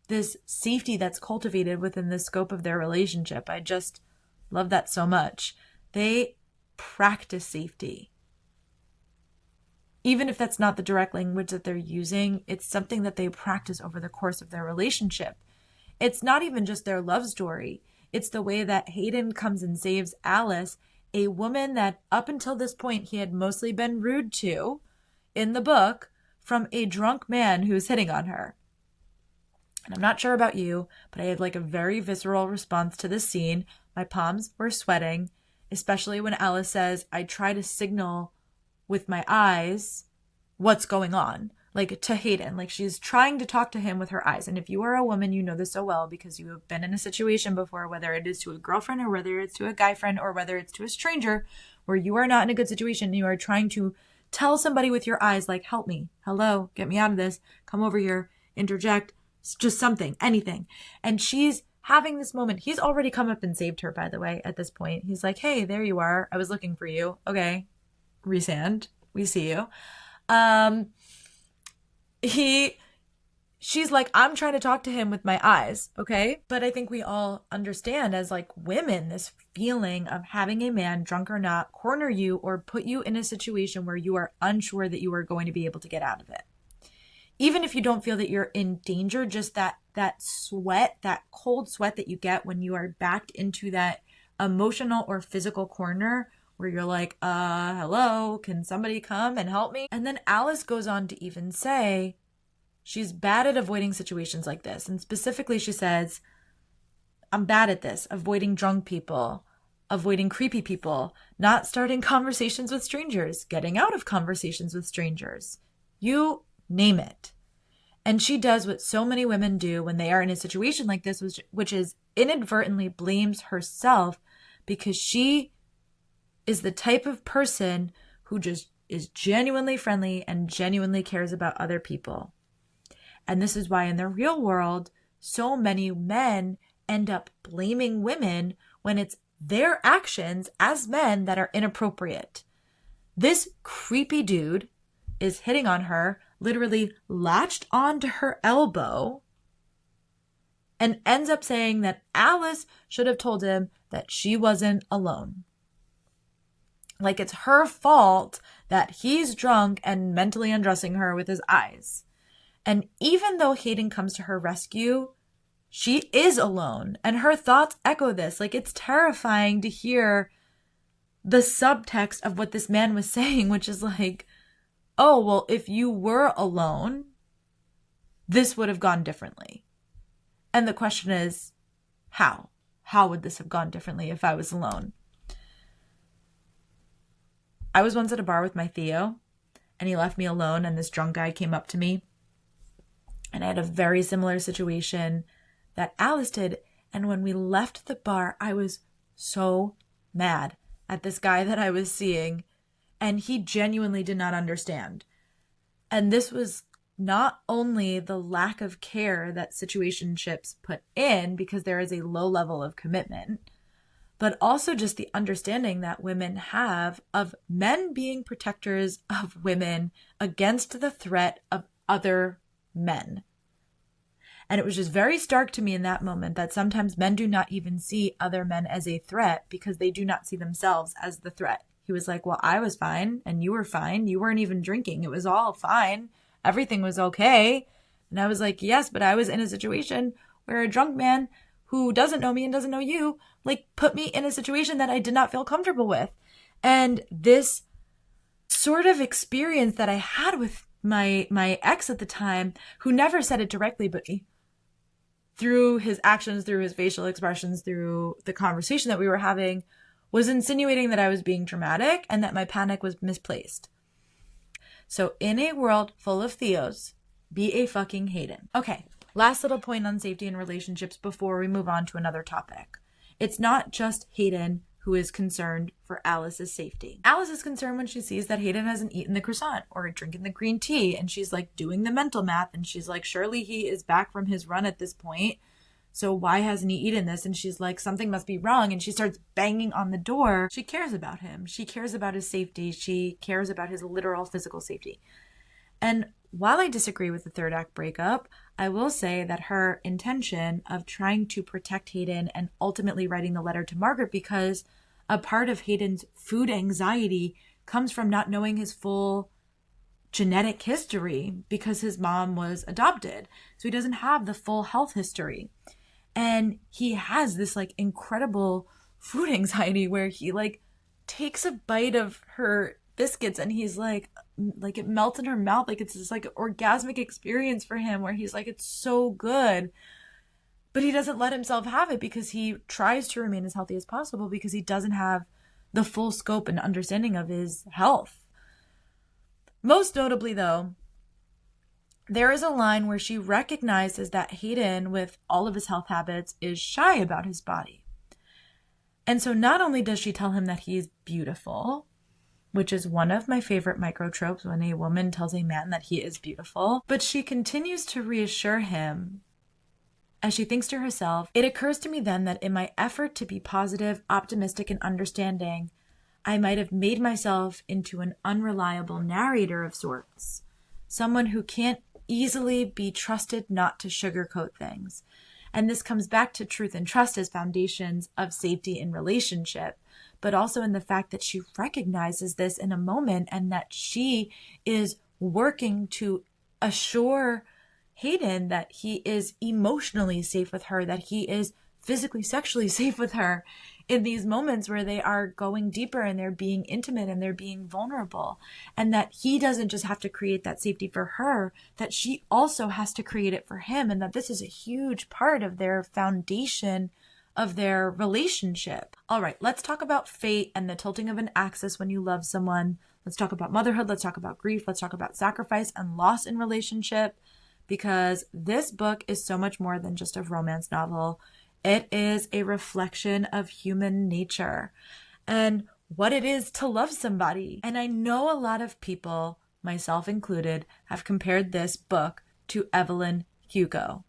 this safety that's cultivated within the scope of their relationship. I just love that so much. They practice safety. Even if that's not the direct language that they're using, it's something that they practice over the course of their relationship. It's not even just their love story. It's the way that Hayden comes and saves Alice, a woman that up until this point he had mostly been rude to in the book from a drunk man who's hitting on her. And I'm not sure about you, but I had like a very visceral response to this scene. My palms were sweating, especially when Alice says, I try to signal with my eyes what's going on, like to Hayden, like she's trying to talk to him with her eyes. And if you are a woman, you know this so well because you have been in a situation before, whether it is to a girlfriend or whether it's to a guy friend or whether it's to a stranger, where you are not in a good situation and you are trying to tell somebody with your eyes, like, help me, hello, get me out of this, come over here, interject, just something, anything. And she's having this moment. He's already come up and saved her, by the way, at this point. He's like, hey, there you are. I was looking for you. Okay. Resand. We see you. She's like, I'm trying to talk to him with my eyes. Okay. But I think we all understand as like women, this feeling of having a man, drunk or not, corner you or put you in a situation where you are unsure that you are going to be able to get out of it. Even if you don't feel that you're in danger, just that sweat, that cold sweat that you get when you are backed into that emotional or physical corner where you're like, hello, can somebody come and help me? And then Alice goes on to even say she's bad at avoiding situations like this. And specifically, she says, I'm bad at this, avoiding drunk people, avoiding creepy people, not starting conversations with strangers, getting out of conversations with strangers. You name it. And she does what so many women do when they are in a situation like this, which is inadvertently blames herself because she is the type of person who just is genuinely friendly and genuinely cares about other people. And this is why in the real world, so many men end up blaming women when it's their actions as men that are inappropriate. This creepy dude is hitting on her, literally latched onto her elbow, and ends up saying that Alice should have told him that she wasn't alone. Like it's her fault that he's drunk and mentally undressing her with his eyes. And even though Hayden comes to her rescue, she is alone. And her thoughts echo this. Like it's terrifying to hear the subtext of what this man was saying, which is like, oh, well, if you were alone, this would have gone differently. And the question is, how? How would this have gone differently if I was alone? I was once at a bar with my Theo, and he left me alone, and this drunk guy came up to me. And I had a very similar situation that Alice did. And when we left the bar, I was so mad at this guy that I was seeing. And he genuinely did not understand. And this was not only the lack of care that situationships put in because there is a low level of commitment, but also just the understanding that women have of men being protectors of women against the threat of other men. And it was just very stark to me in that moment that sometimes men do not even see other men as a threat because they do not see themselves as the threat. He was like, well, I was fine and you were fine. You weren't even drinking. It was all fine. Everything was okay. And I was like, yes, but I was in a situation where a drunk man who doesn't know me and doesn't know you, like put me in a situation that I did not feel comfortable with. And this sort of experience that I had with my ex at the time, who never said it directly, but through his actions, through his facial expressions, through the conversation that we were having, was insinuating that I was being dramatic and that my panic was misplaced. So in a world full of Theos, be a fucking Hayden. Okay, last little point on safety in relationships before we move on to another topic. It's not just Hayden who is concerned for Alice's safety. Alice is concerned when she sees that Hayden hasn't eaten the croissant or drinking the green tea, and she's like doing the mental math, and she's like, surely he is back from his run at this point, so why hasn't he eaten this? And she's like, something must be wrong, and she starts banging on the door. She cares about him. She cares about his safety. She cares about his literal physical safety. And while I disagree with the third act breakup, I will say that her intention of trying to protect Hayden and ultimately writing the letter to Margaret, because a part of Hayden's food anxiety comes from not knowing his full genetic history because his mom was adopted. So he doesn't have the full health history. And he has this like incredible food anxiety where he like takes a bite of her biscuits and he's like it melts in her mouth. Like it's this like orgasmic experience for him where he's like, it's so good. But he doesn't let himself have it because he tries to remain as healthy as possible because he doesn't have the full scope and understanding of his health. Most notably though, there is a line where she recognizes that Hayden, with all of his health habits, is shy about his body. And so not only does she tell him that he is beautiful, which is one of my favorite microtropes when a woman tells a man that he is beautiful, but she continues to reassure him as she thinks to herself, it occurs to me then that in my effort to be positive, optimistic, and understanding, I might have made myself into an unreliable narrator of sorts, someone who can't easily be trusted not to sugarcoat things. And this comes back to truth and trust as foundations of safety in relationship, but also in the fact that she recognizes this in a moment and that she is working to assure Hayden that he is emotionally safe with her, that he is physically, sexually safe with her in these moments where they are going deeper and they're being intimate and they're being vulnerable. And that he doesn't just have to create that safety for her, that she also has to create it for him. And that this is a huge part of their foundation of their relationship. All right, let's talk about fate and the tilting of an axis when you love someone. Let's talk about motherhood. Let's talk about grief. Let's talk about sacrifice and loss in relationship, because this book is so much more than just a romance novel. It is a reflection of human nature and what it is to love somebody. And I know a lot of people, myself included, have compared this book to Evelyn Hugo.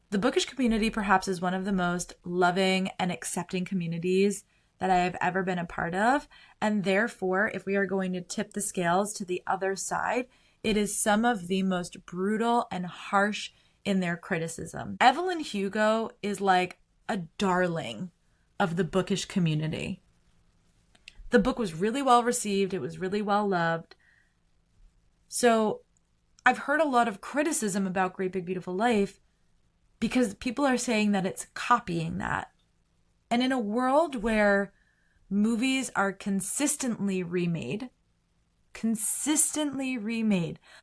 The bookish community perhaps is one of the most loving and accepting communities that I have ever been a part of. And therefore, if we are going to tip the scales to the other side, it is some of the most brutal and harsh in their criticism. Evelyn Hugo is like a darling of the bookish community. The book was really well received. It was really well loved. So I've heard a lot of criticism about Great Big Beautiful Life because people are saying that it's copying that. And in a world where movies are consistently remade,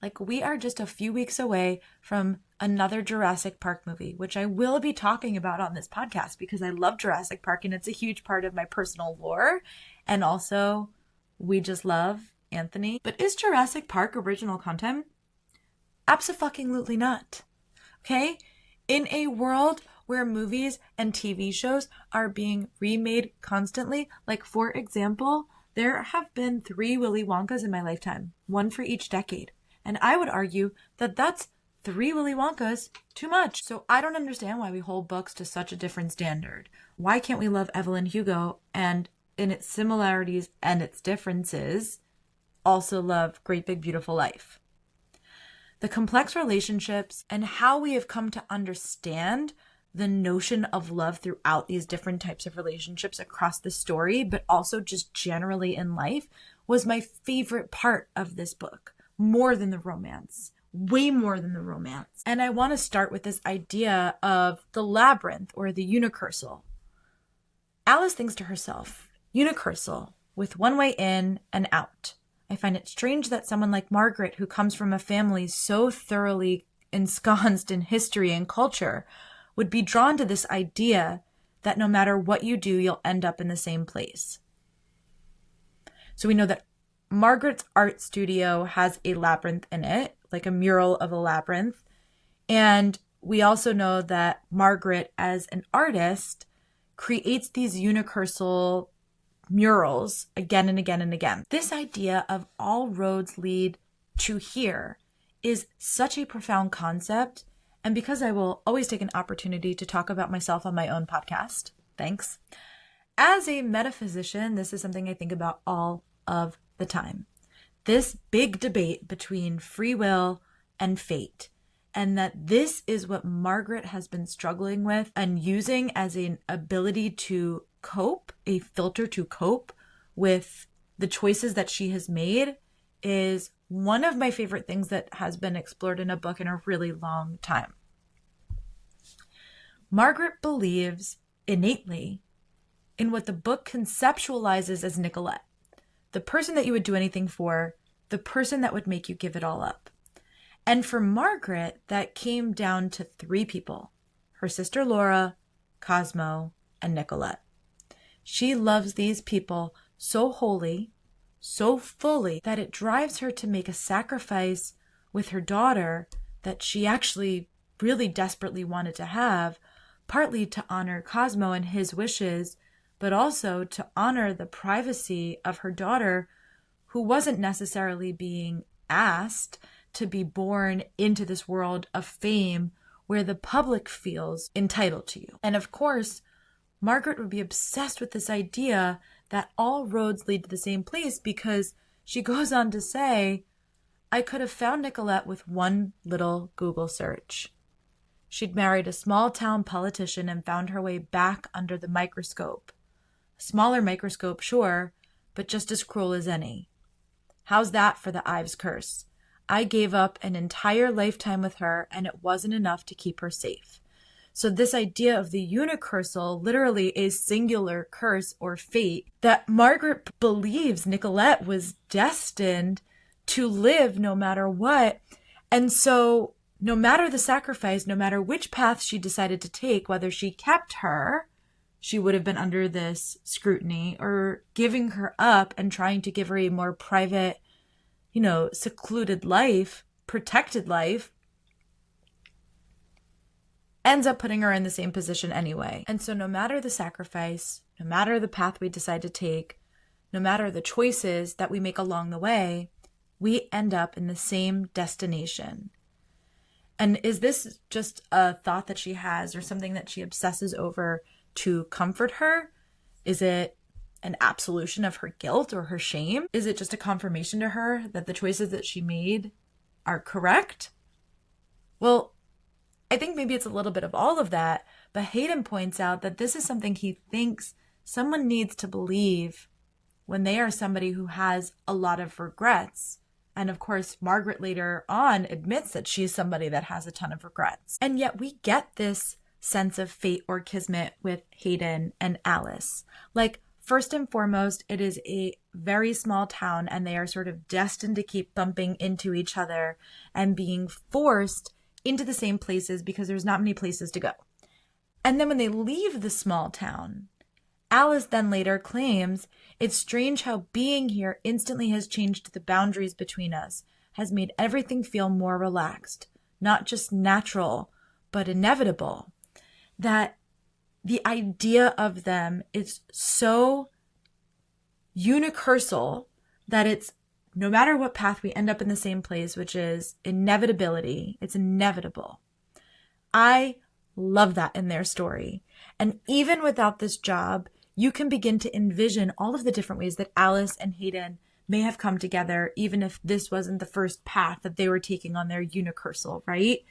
like we are just a few weeks away from another Jurassic Park movie, which I will be talking about on this podcast because I love Jurassic Park and it's a huge part of my personal lore. And also, we just love Anthony. But is Jurassic Park original content? Abso-fucking-lutely not. Okay? In a world where movies and TV shows are being remade constantly, like for example, there have been 3 Willy Wonkas in my lifetime, one for each decade. And I would argue that that's 3 Willy Wonkas too much. So I don't understand why we hold books to such a different standard. Why can't we love Evelyn Hugo and in its similarities and its differences also love Great Big Beautiful Life? The complex relationships and how we have come to understand the notion of love throughout these different types of relationships across the story, but also just generally in life, was my favorite part of this book, more than the romance, way more than the romance. And I want to start with this idea of the labyrinth or the unicursal. Alice thinks to herself, unicursal, with one way in and out. I find it strange that someone like Margaret, who comes from a family so thoroughly ensconced in history and culture, would be drawn to this idea that no matter what you do, you'll end up in the same place. So we know that Margaret's art studio has a labyrinth in it, like a mural of a labyrinth. And we also know that Margaret, as an artist, creates these unicursal murals again and again and again. This idea of all roads lead to here is such a profound concept. And because I will always take an opportunity to talk about myself on my own podcast, thanks. As a metaphysician, this is something I think about all of the time. This big debate between free will and fate. And that this is what Margaret has been struggling with and using as an ability to cope, a filter to cope with the choices that she has made, is one of my favorite things that has been explored in a book in a really long time. Margaret believes innately in what the book conceptualizes as Nicolette, the person that you would do anything for, the person that would make you give it all up. And for Margaret, that came down to 3 people: her sister Laura, Cosmo, and Nicolette. She loves these people so wholly, so fully, that it drives her to make a sacrifice with her daughter that she actually really desperately wanted to have, partly to honor Cosmo and his wishes, but also to honor the privacy of her daughter, who wasn't necessarily being asked to be born into this world of fame where the public feels entitled to you. And of course, Margaret would be obsessed with this idea that all roads lead to the same place, because she goes on to say, I could have found Nicolette with one little Google search. She'd married a small town politician and found her way back under the microscope. A smaller microscope, sure, but just as cruel as any. How's that for the Ives curse? I gave up an entire lifetime with her, and it wasn't enough to keep her safe. So this idea of the unicursal, literally a singular curse or fate, that Margaret believes Nicolette was destined to live no matter what. And so no matter the sacrifice, no matter which path she decided to take, whether she kept her, she would have been under this scrutiny, or giving her up and trying to give her a more private, secluded life, protected life, ends up putting her in the same position anyway. And so no matter the sacrifice, no matter the path we decide to take, no matter the choices that we make along the way, we end up in the same destination. And is this just a thought that she has, or something that she obsesses over to comfort her? Is it an absolution of her guilt or her shame? Is it just a confirmation to her that the choices that she made are correct? Well, I think maybe it's a little bit of all of that, but Hayden points out that this is something he thinks someone needs to believe when they are somebody who has a lot of regrets. And of course, Margaret later on admits that she's somebody that has a ton of regrets. And yet we get this sense of fate or kismet with Hayden and Alice. Like, first and foremost, it is a very small town, and they are sort of destined to keep bumping into each other and being forced into the same places because there's not many places to go. And then when they leave the small town, Alice then later claims, it's strange how being here instantly has changed the boundaries between us, has made everything feel more relaxed, not just natural, but inevitable. That the idea of them is so unicursal that it's no matter what path, we end up in the same place, which is inevitability. It's inevitable. I love that in their story. And even without this job, you can begin to envision all of the different ways that Alice and Hayden may have come together, even if this wasn't the first path that they were taking on their unicursal, right?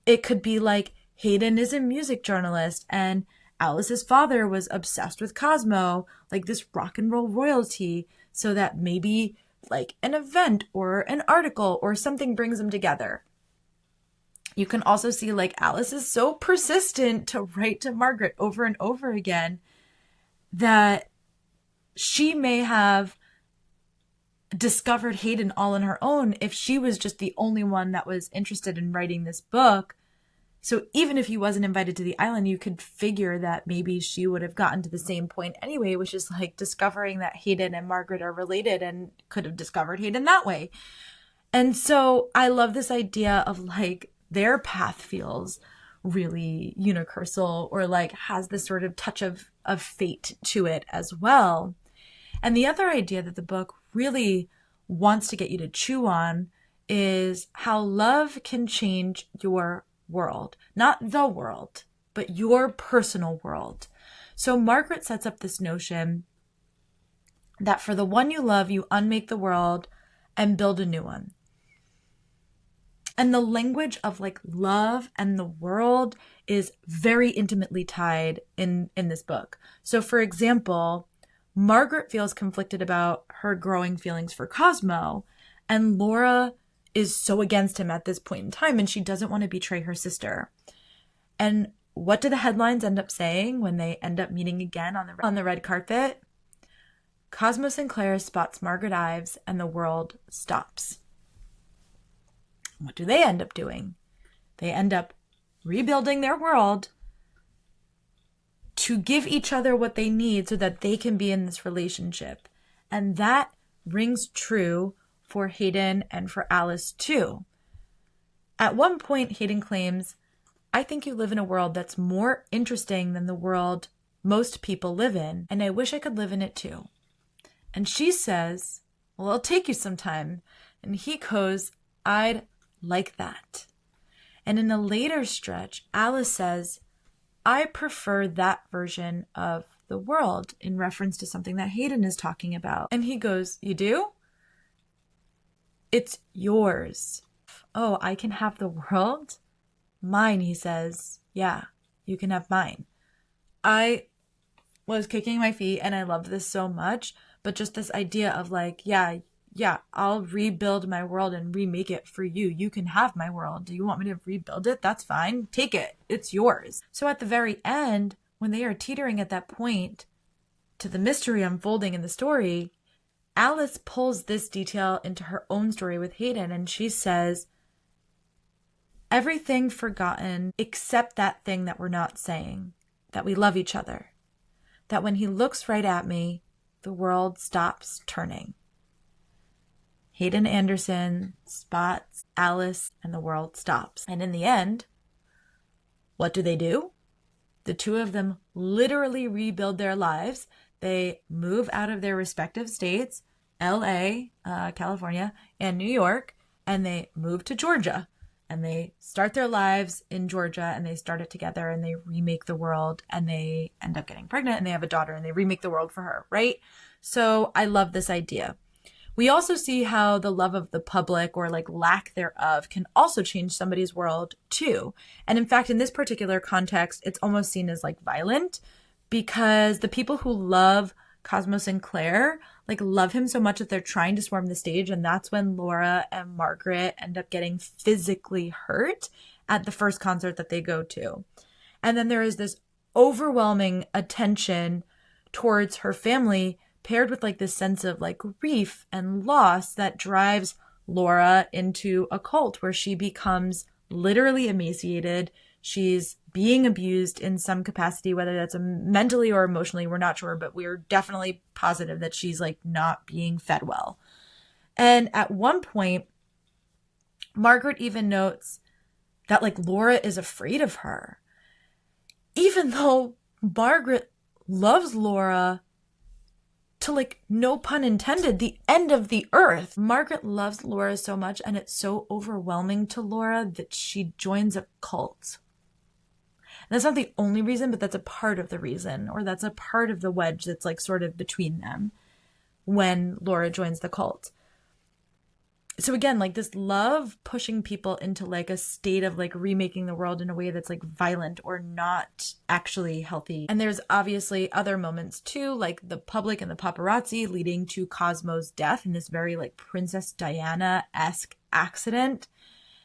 It could be like Hayden is a music journalist and Alice's father was obsessed with Cosmo, like this rock and roll royalty, so that maybe like an event or an article or something brings them together. You can also see like Alice is so persistent to write to Margaret over and over again that she may have discovered Hayden all on her own if she was just the only one that was interested in writing this book. So even if he wasn't invited to the island, you could figure that maybe she would have gotten to the same point anyway, which is like discovering that Hayden and Margaret are related and could have discovered Hayden that way. And so I love this idea of like their path feels really universal or like has this sort of touch of fate to it as well. And the other idea that the book really wants to get you to chew on is how love can change your world. Not the world, but your personal world. So Margaret sets up this notion that for the one you love, you unmake the world and build a new one. And the language of like love and the world is very intimately tied in this book. So for example, Margaret feels conflicted about her growing feelings for Cosmo, and Laura is so against him at this point in time, and she doesn't want to betray her sister. And what do the headlines end up saying when they end up meeting again on the red carpet? Cosmo Sinclair spots Margaret Ives and the world stops. What do they end up doing? They end up rebuilding their world to give each other what they need so that they can be in this relationship. And that rings true for Hayden and for Alice too. At one point, Hayden claims, "I think you live in a world that's more interesting than the world most people live in, and I wish I could live in it too." And she says, "Well, it'll take you some time." And he goes, "I'd like that." And in a later stretch, Alice says, "I prefer that version of the world," in reference to something that Hayden is talking about. And he goes, "You do? It's yours." "Oh, I can have the world?" "Mine," he says. "Yeah, you can have mine." I was kicking my feet and I love this so much, but just this idea of like, yeah, I'll rebuild my world and remake it for you. You can have my world. Do you want me to rebuild it? That's fine. Take it. It's yours. So at the very end, when they are teetering at that point to the mystery unfolding in the story, Alice pulls this detail into her own story with Hayden, and she says, "Everything forgotten except that thing that we're not saying, that we love each other, that when he looks right at me, the world stops turning." Hayden Anderson spots Alice and the world stops. And in the end, what do? The two of them literally rebuild their lives. They move out of their respective states, LA, California, and New York, and they move to Georgia. And they start their lives in Georgia, and they start it together, and they remake the world, and they end up getting pregnant, and they have a daughter, and they remake the world for her, right? So I love this idea. We also see how the love of the public, or like lack thereof, can also change somebody's world too. And in fact, in this particular context, it's almost seen as like violent, because the people who love Cosmo Sinclair like love him so much that they're trying to swarm the stage. And that's when Laura and Margaret end up getting physically hurt at the first concert that they go to. And then there is this overwhelming attention towards her family, paired with like this sense of like grief and loss that drives Laura into a cult where she becomes literally emaciated. She's being abused in some capacity, whether that's mentally or emotionally, we're not sure, but we're definitely positive that she's like not being fed well. And at one point, Margaret even notes that like Laura is afraid of her, even though Margaret loves Laura to like, no pun intended, the end of the earth. Margaret loves Laura so much, and it's so overwhelming to Laura that she joins a cult. And that's not the only reason, but that's a part of the reason, or that's a part of the wedge that's like sort of between them when Laura joins the cult. So again, like this love pushing people into like a state of like remaking the world in a way that's like violent or not actually healthy. And there's obviously other moments too, like the public and the paparazzi leading to Cosmo's death in this very like Princess Diana-esque accident.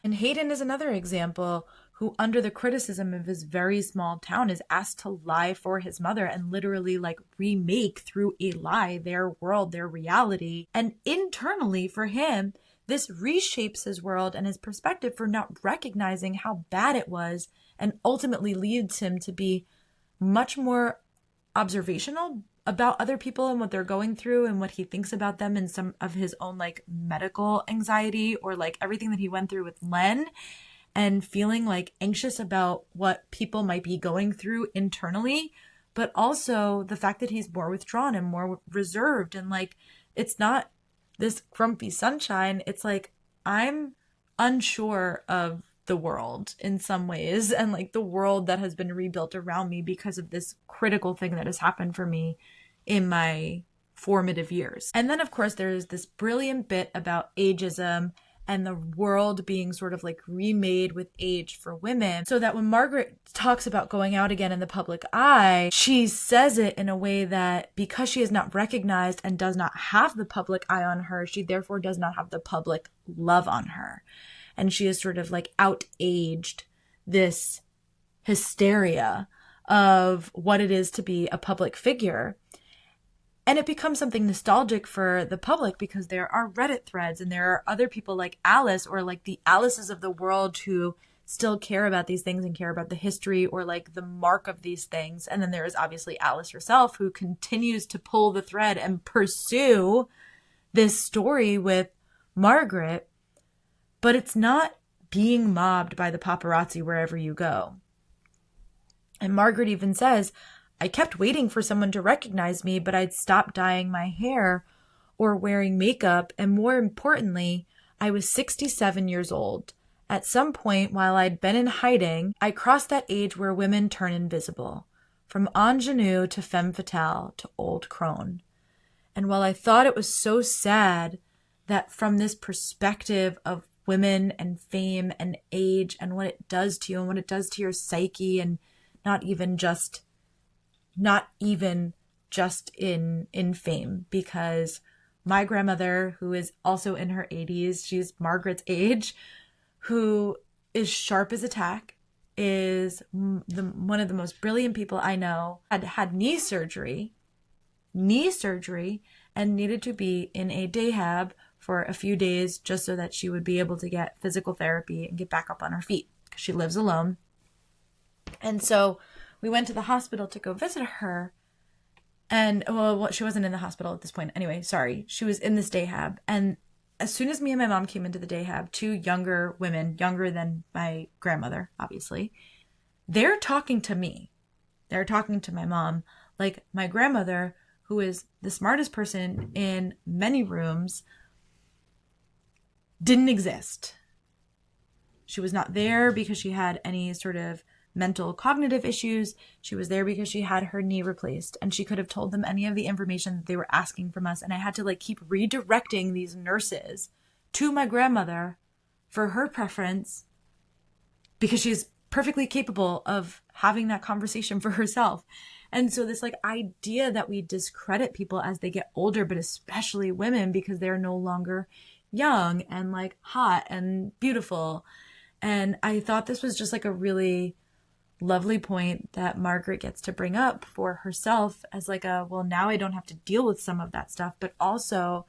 And Hayden is another example who, under the criticism of his very small town, is asked to lie for his mother and literally like remake through a lie their world, their reality. And internally for him, this reshapes his world and his perspective for not recognizing how bad it was, and ultimately leads him to be much more observational about other people and what they're going through and what he thinks about them, and some of his own like medical anxiety or like everything that he went through with Len. and feeling like anxious about what people might be going through internally, but also the fact that he's more withdrawn and more reserved. And like, it's not this grumpy sunshine. It's like, I'm unsure of the world in some ways, and like the world that has been rebuilt around me because of this critical thing that has happened for me in my formative years. And then of course there's this brilliant bit about ageism and the world being sort of like remade with age for women, so that when Margaret talks about going out again in the public eye, she says it in a way that because she is not recognized and does not have the public eye on her, she therefore does not have the public love on her. And she is sort of like out-aged this hysteria of what it is to be a public figure. And it becomes something nostalgic for the public because there are Reddit threads and there are other people like Alice, or like the Alices of the world, who still care about these things and care about the history or like the mark of these things. And then there is obviously Alice herself, who continues to pull the thread and pursue this story with Margaret. But it's not being mobbed by the paparazzi wherever you go. And Margaret even says, I kept waiting for someone to recognize me, but I'd stopped dyeing my hair or wearing makeup. And more importantly, I was 67 years old. At some point while I'd been in hiding, I crossed that age where women turn invisible, from ingenue to femme fatale to old crone. And while I thought it was so sad that from this perspective of women and fame and age and what it does to you and what it does to your psyche, and not even just in fame, because my grandmother, who is also in her 80s, she's Margaret's age, who is sharp as a tack, is one of the most brilliant people I know, had knee surgery, and needed to be in a dayhab for a few days just so that she would be able to get physical therapy and get back up on her feet, because she lives alone. And so we went to the hospital to go visit her. And, well, she wasn't in the hospital at this point. Anyway, sorry. She was in this dayhab. And as soon as me and my mom came into the dayhab, two younger women, younger than my grandmother, obviously, they're talking to me. They're talking to my mom. Like, my grandmother, who is the smartest person in many rooms, didn't exist. She was not there because she had any sort of mental cognitive issues. She was there because she had her knee replaced, and she could have told them any of the information that they were asking from us. And I had to like keep redirecting these nurses to my grandmother for her preference, because she's perfectly capable of having that conversation for herself. And so this like idea that we discredit people as they get older, but especially women, because they're no longer young and like hot and beautiful. And I thought this was just like a really lovely point that Margaret gets to bring up for herself as like well, now I don't have to deal with some of that stuff, but also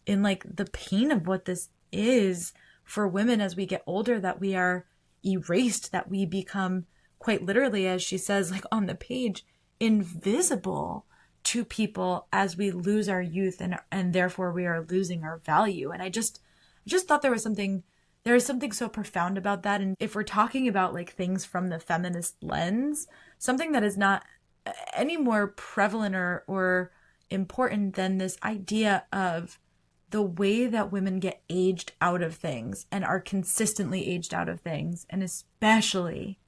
in like the pain of what this is for women as we get older, that we are erased, that we become quite literally, as she says, like on the page, invisible to people as we lose our youth, and therefore we are losing our value. And I just thought there is something so profound about that. And if we're talking about like things from the feminist lens, something that is not any more prevalent or important than this idea of the way that women get aged out of things and are consistently aged out of things, and especially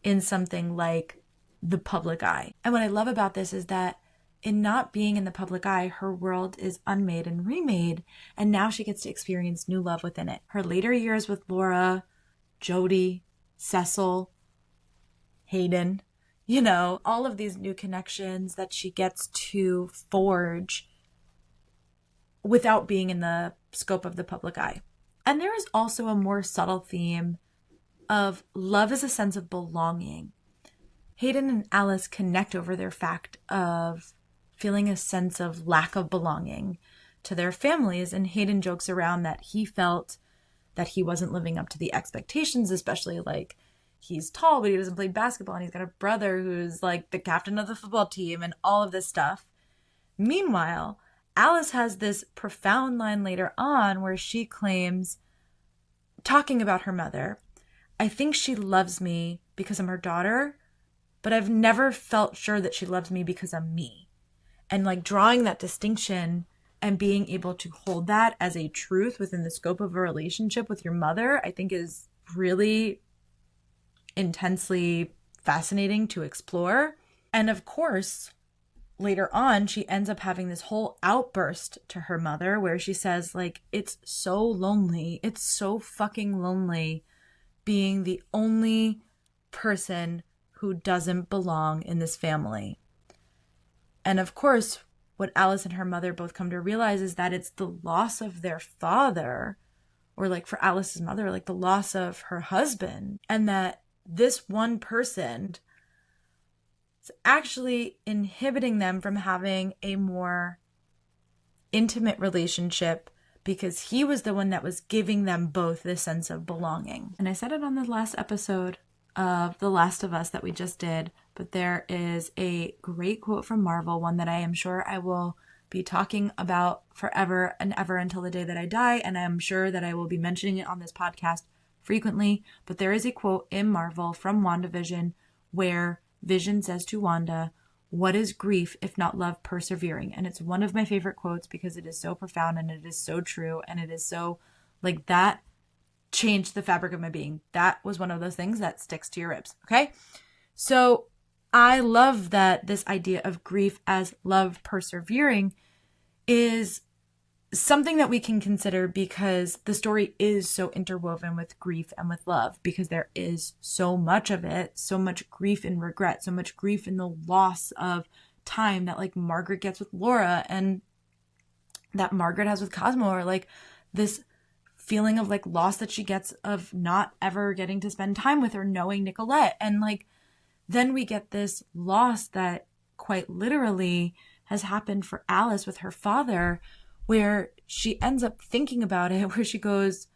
in something like the public eye. And what I love about this is that in not being in the public eye, her world is unmade and remade, and now she gets to experience new love within it. Her later years with Laura, Jody, Cecil, Hayden, all of these new connections that she gets to forge without being in the scope of the public eye. And there is also a more subtle theme of love as a sense of belonging. Hayden and Alice connect over their fact of feeling a sense of lack of belonging to their families. And Hayden jokes around that he felt that he wasn't living up to the expectations, especially like he's tall, but he doesn't play basketball. And he's got a brother who's like the captain of the football team and all of this stuff. Meanwhile, Alice has this profound line later on where she claims, talking about her mother, I think she loves me because I'm her daughter, but I've never felt sure that she loves me because I'm me. And like drawing that distinction and being able to hold that as a truth within the scope of a relationship with your mother, I think is really intensely fascinating to explore. And of course, later on, she ends up having this whole outburst to her mother where she says, like, it's so lonely. It's so fucking lonely being the only person who doesn't belong in this family. And of course, what Alice and her mother both come to realize is that it's the loss of their father, or like for Alice's mother, like the loss of her husband, and that this one person is actually inhibiting them from having a more intimate relationship because he was the one that was giving them both this sense of belonging. And I said it on the last episode of The Last of Us that we just did, but there is a great quote from Marvel, one that I am sure I will be talking about forever and ever until the day that I die, and I am sure that I will be mentioning it on this podcast frequently. But there is a quote in Marvel from WandaVision where Vision says to Wanda, "What is grief if not love persevering?" And it's one of my favorite quotes because it is so profound and it is so true, and it is so like that changed the fabric of my being. That was one of those things that sticks to your ribs. Okay. So I love that this idea of grief as love persevering is something that we can consider because the story is so interwoven with grief and with love, because there is so much of it, so much grief and regret, so much grief in the loss of time that like Margaret gets with Laura and that Margaret has with Cosmo, or like this feeling of like loss that she gets of not ever getting to spend time with or knowing Nicolette. And like, then we get this loss that quite literally has happened for Alice with her father, where she ends up thinking about it, where she goes,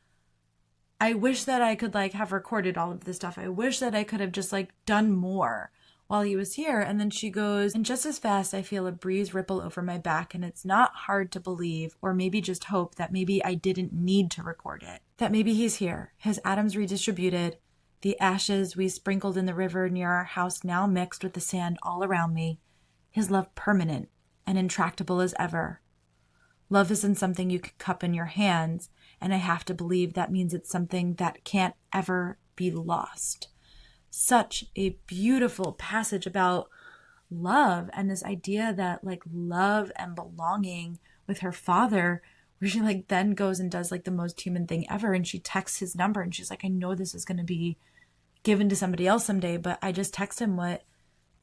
I wish that I could like have recorded all of this stuff. I wish that I could have just like done more while he was here. And then she goes, and just as fast I feel a breeze ripple over my back, and it's not hard to believe, or maybe just hope, that maybe I didn't need to record it. That maybe he's here, his atoms redistributed, the ashes we sprinkled in the river near our house now mixed with the sand all around me, his love permanent and intractable as ever. Love isn't something you can cup in your hands, and I have to believe that means it's something that can't ever be lost. Such a beautiful passage about love and this idea that like love and belonging with her father, where she like then goes and does like the most human thing ever, and she texts his number and she's like, I know this is going to be given to somebody else someday, but I just text him what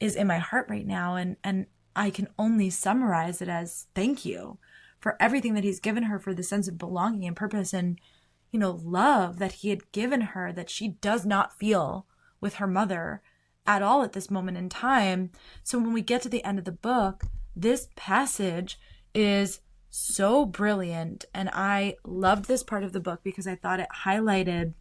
is in my heart right now, and I can only summarize it as thank you for everything that he's given her, for the sense of belonging and purpose and, you know, love that he had given her that she does not feel with her mother at all at this moment in time. So when we get to the end of the book, this passage is so brilliant, and I loved this part of the book because I thought it highlighted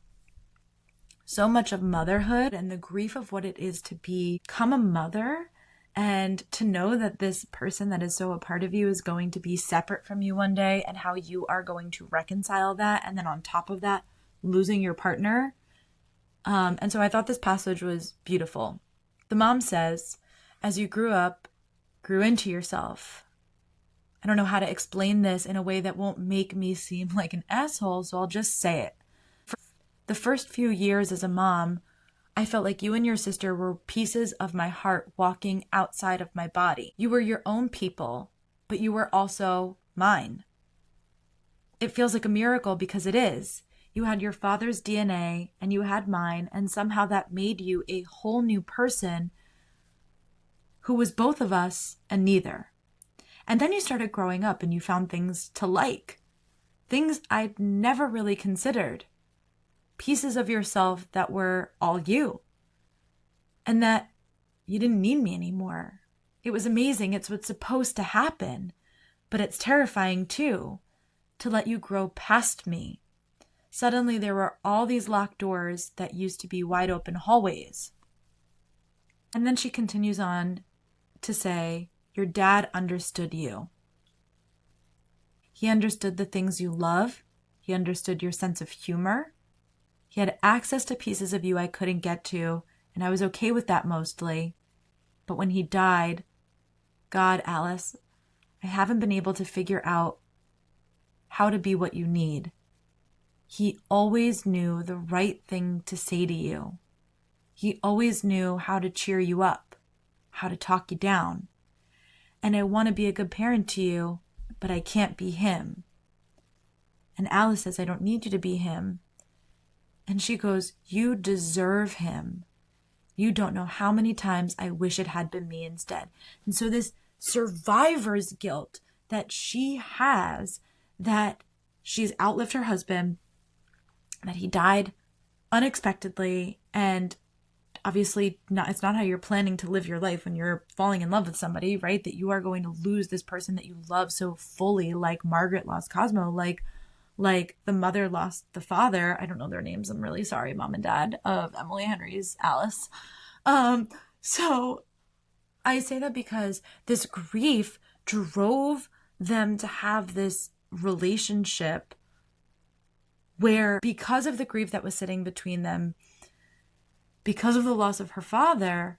so much of motherhood and the grief of what it is to become a mother, and to know that this person that is so a part of you is going to be separate from you one day, and how you are going to reconcile that, and then on top of that, losing your partner. And so I thought this passage was beautiful. The mom says, as you grew up, grew into yourself. I don't know how to explain this in a way that won't make me seem like an asshole, so I'll just say it. For the first few years as a mom, I felt like you and your sister were pieces of my heart walking outside of my body. You were your own people, but you were also mine. It feels like a miracle because it is. You had your father's DNA and you had mine, and somehow that made you a whole new person who was both of us and neither. And then you started growing up and you found things to like, things I'd never really considered, pieces of yourself that were all you, and that you didn't need me anymore. It was amazing. It's what's supposed to happen, but it's terrifying too, to let you grow past me. Suddenly there were all these locked doors that used to be wide open hallways. And then she continues on to say, your dad understood you. He understood the things you love. He understood your sense of humor. He had access to pieces of you I couldn't get to, and I was okay with that mostly. But when he died, God, Alice, I haven't been able to figure out how to be what you need. He always knew the right thing to say to you. He always knew how to cheer you up, how to talk you down. And I want to be a good parent to you, but I can't be him. And Alice says, I don't need you to be him. And she goes, you deserve him. You don't know how many times I wish it had been me instead. And so this survivor's guilt that she has, that she's outlived her husband, that he died unexpectedly, and obviously it's not how you're planning to live your life when you're falling in love with somebody, right? That you are going to lose this person that you love so fully, like Margaret lost Cosmo, like the mother lost the father. I don't know their names. I'm really sorry, mom and dad, of Emily Henry's Alice. So I say that because this grief drove them to have this relationship where, because of the grief that was sitting between them, because of the loss of her father,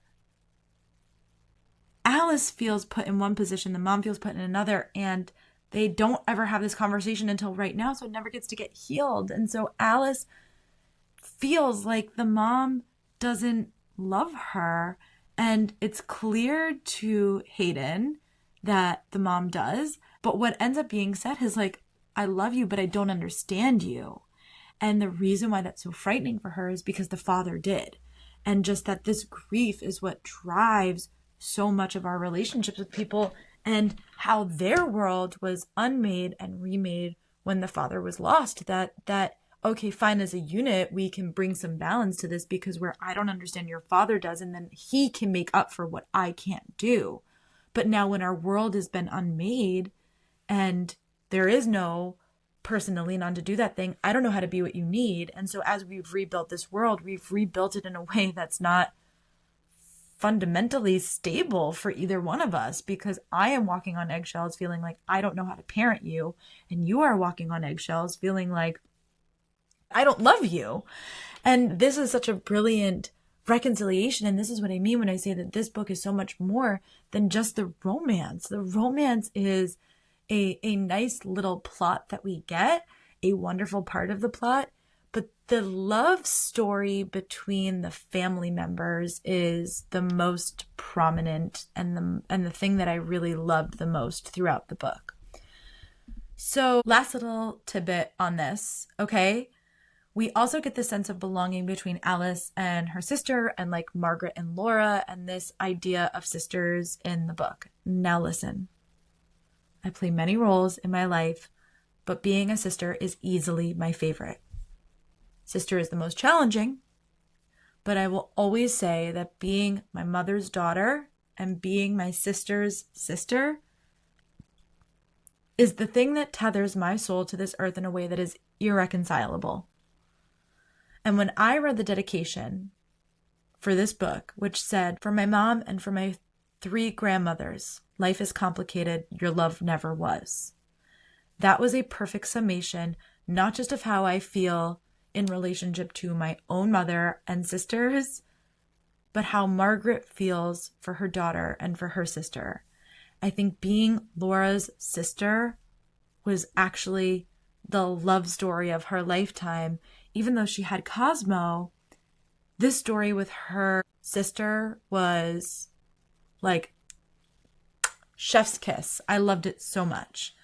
Alice feels put in one position, the mom feels put in another, and they don't ever have this conversation until right now, so it never gets to get healed. And so Alice feels like the mom doesn't love her, and it's clear to Hayden that the mom does, but what ends up being said is like, I love you, but I don't understand you. And the reason why that's so frightening for her is because the father did. And just that this grief is what drives so much of our relationships with people, and how their world was unmade and remade when the father was lost. That okay, fine, as a unit, we can bring some balance to this, because where I don't understand, your father does, and then he can make up for what I can't do. But now when our world has been unmade and there is no person to lean on to do that thing, I don't know how to be what you need. And so as we've rebuilt this world, we've rebuilt it in a way that's not fundamentally stable for either one of us, because I am walking on eggshells feeling like I don't know how to parent you, and you are walking on eggshells feeling like I don't love you. And this is such a brilliant reconciliation, and this is what I mean when I say that this book is so much more than just the romance. The romance is a nice little plot that we get, a wonderful part of the plot, but the love story between the family members is the most prominent, and the thing that I really loved the most throughout the book. So last little tidbit on this, okay? We also get the sense of belonging between Alice and her sister, and like Margaret and Laura, and this idea of sisters in the book. Now listen, I play many roles in my life, but being a sister is easily my favorite. Sister is the most challenging, but I will always say that being my mother's daughter and being my sister's sister is the thing that tethers my soul to this earth in a way that is irreconcilable. And when I read the dedication for this book, which said, for my mom and for my 3 grandmothers, life is complicated, your love never was. That was a perfect summation, not just of how I feel in relationship to my own mother and sisters, but how Margaret feels for her daughter and for her sister. I think being Laura's sister was actually the love story of her lifetime. Even though she had Cosmo, this story with her sister was like chef's kiss. I loved it so much.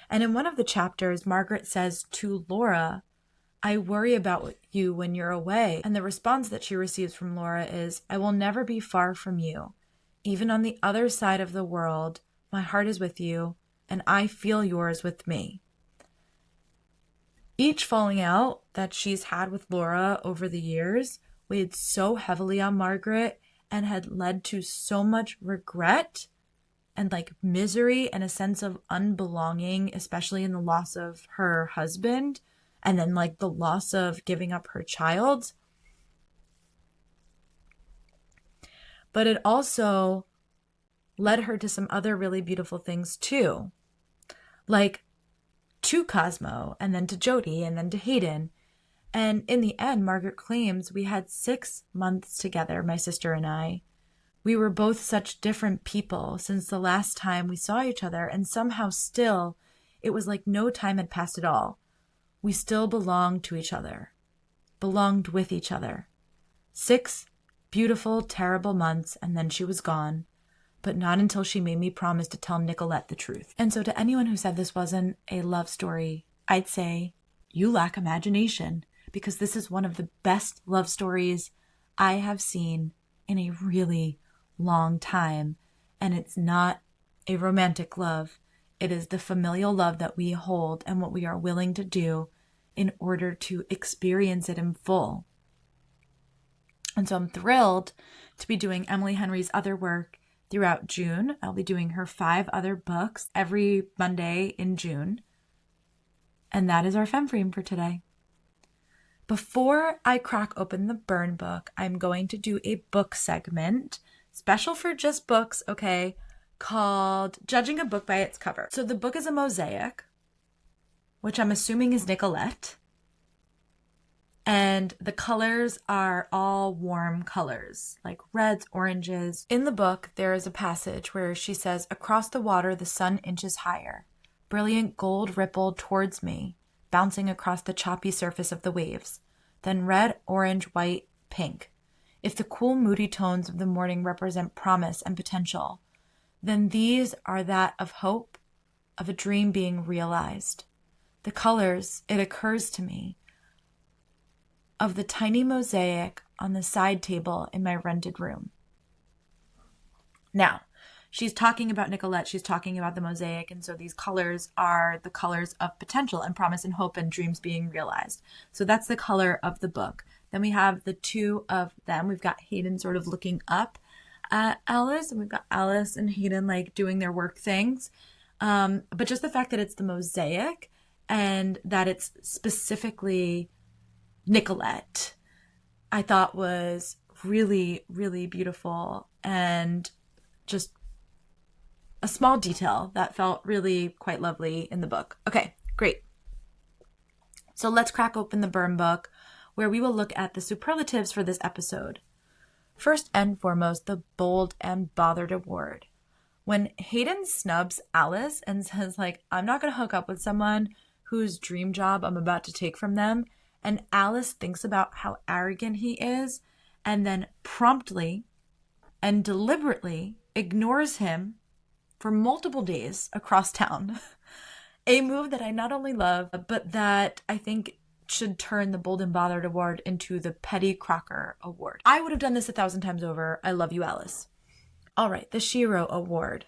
And in one of the chapters, Margaret says to Laura, I worry about you when you're away. And the response that she receives from Laura is, I will never be far from you. Even on the other side of the world, my heart is with you, and I feel yours with me. Each falling out that she's had with Laura over the years weighed so heavily on Margaret and had led to so much regret and like misery and a sense of unbelonging, especially in the loss of her husband, and then like the loss of giving up her child. But it also led her to some other really beautiful things too, like to Cosmo, and then to Jody, and then to Hayden. And in the end, Margaret claims we had 6 months together, my sister and I. We were both such different people since the last time we saw each other, and somehow still, it was like no time had passed at all. We still belonged to each other, belonged with each other. 6 beautiful, terrible months, and then she was gone, but not until she made me promise to tell Nicolette the truth. And so to anyone who said this wasn't a love story, I'd say you lack imagination, because this is one of the best love stories I have seen in a really long time. And it's not a romantic love. It is the familial love that we hold and what we are willing to do in order to experience it in full. And so I'm thrilled to be doing Emily Henry's other work throughout June. I'll be doing her 5 other books every Monday in June. And that is our Femme Frame for today. Before I crack open the burn book, I'm going to do a book segment, special for just books, okay, called Judging a Book by Its Cover. So the book is a mosaic, which I'm assuming is Nicolette. And the colors are all warm colors, like reds, oranges. In the book, there is a passage where she says, "Across the water, the sun inches higher. Brilliant gold rippled towards me, bouncing across the choppy surface of the waves. Then red, orange, white, pink. If the cool, moody tones of the morning represent promise and potential, then these are that of hope, of a dream being realized. The colors, it occurs to me, of the tiny mosaic on the side table in my rented room." Now, she's talking about Nicolette, she's talking about the mosaic, and so these colors are the colors of potential and promise and hope and dreams being realized. So that's the color of the book. Then we have the 2 of them. We've got Hayden sort of looking up at Alice, and we've got Alice and Hayden like doing their work things. But just the fact that it's the mosaic and that it's specifically Nicolette, I thought was really, really beautiful, and just a small detail that felt really quite lovely in the book. Okay, great. So let's crack open the burn book, where we will look at the superlatives for this episode. First and foremost, the bold and bothered award. When Hayden snubs Alice and says, like, "I'm not going to hook up with someone whose dream job I'm about to take from them," and Alice thinks about how arrogant he is and then promptly and deliberately ignores him for multiple days across town. A move that I not only love, but that I think should turn the Bold and Bothered Award into the Petty Crocker Award. I would have done this 1,000 times over. I love you, Alice. All right, the Shiro Award.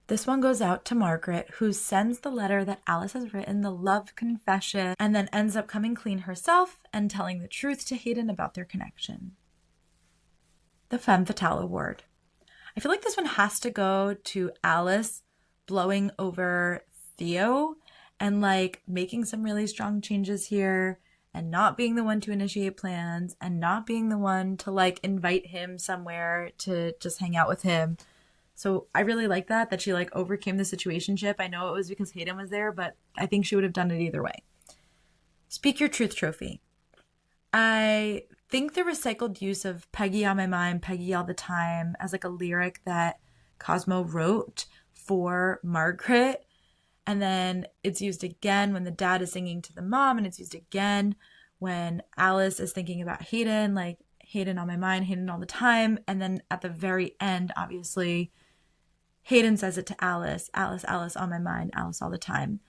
This one goes out to Margaret, who sends the letter that Alice has written, the love confession, and then ends up coming clean herself and telling the truth to Hayden about their connection. The Femme Fatale Award. I feel like this one has to go to Alice blowing over Theo and like making some really strong changes here and not being the one to initiate plans and not being the one to like invite him somewhere to just hang out with him. So I really like that she like overcame the situationship. I know it was because Hayden was there, but I think she would have done it either way. Speak Your Truth trophy. I think the recycled use of Peggy on my mind, Peggy all the time as like a lyric that Cosmo wrote for Margaret. And then it's used again when the dad is singing to the mom, and it's used again when Alice is thinking about Hayden, like Hayden on my mind, Hayden all the time. And then at the very end, obviously, Hayden says it to Alice, Alice, Alice on my mind, Alice all the time.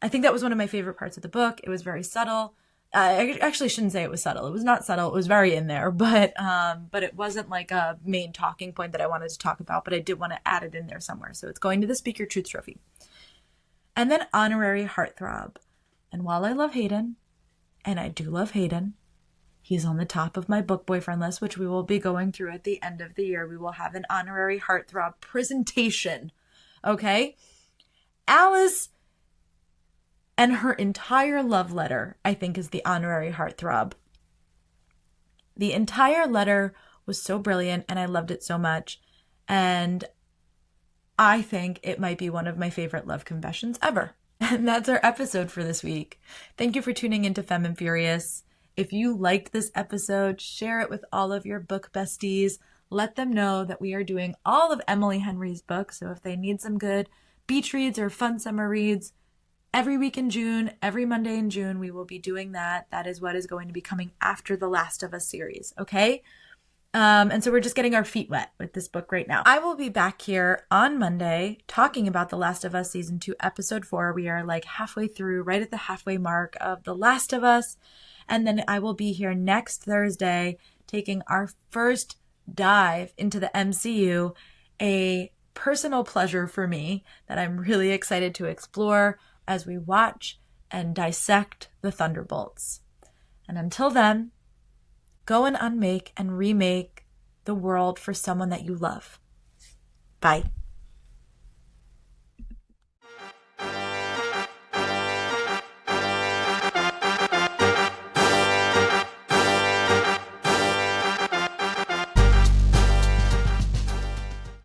I think that was one of my favorite parts of the book. It was very subtle. I actually shouldn't say it was subtle. It was not subtle. It was very in there, but it wasn't like a main talking point that I wanted to talk about, but I did want to add it in there somewhere. So it's going to the Speak Your Truth trophy. And then honorary heartthrob. And while I love Hayden, and I do love Hayden, he's on the top of my book boyfriend list, which we will be going through at the end of the year. We will have an honorary heartthrob presentation. Okay? Alice and her entire love letter, I think, is the honorary heartthrob. The entire letter was so brilliant, and I loved it so much. And I think it might be one of my favorite love confessions ever. And that's our episode for this week. Thank you for tuning into Femme Furious. If you liked this episode, share it with all of your book besties. Let them know that we are doing all of Emily Henry's books. So if they need some good beach reads or fun summer reads, every week in June, every Monday in June, we will be doing that. That is what is going to be coming after the Last of Us series, okay? And so we're just getting our feet wet with this book right now. I will be back here on Monday talking about The Last of Us Season 2, Episode 4. We are like halfway through, right at the halfway mark of The Last of Us. And then I will be here next Thursday taking our first dive into the MCU, a personal pleasure for me that I'm really excited to explore as we watch and dissect the Thunderbolts. And until then, go and unmake and remake the world for someone that you love. Bye.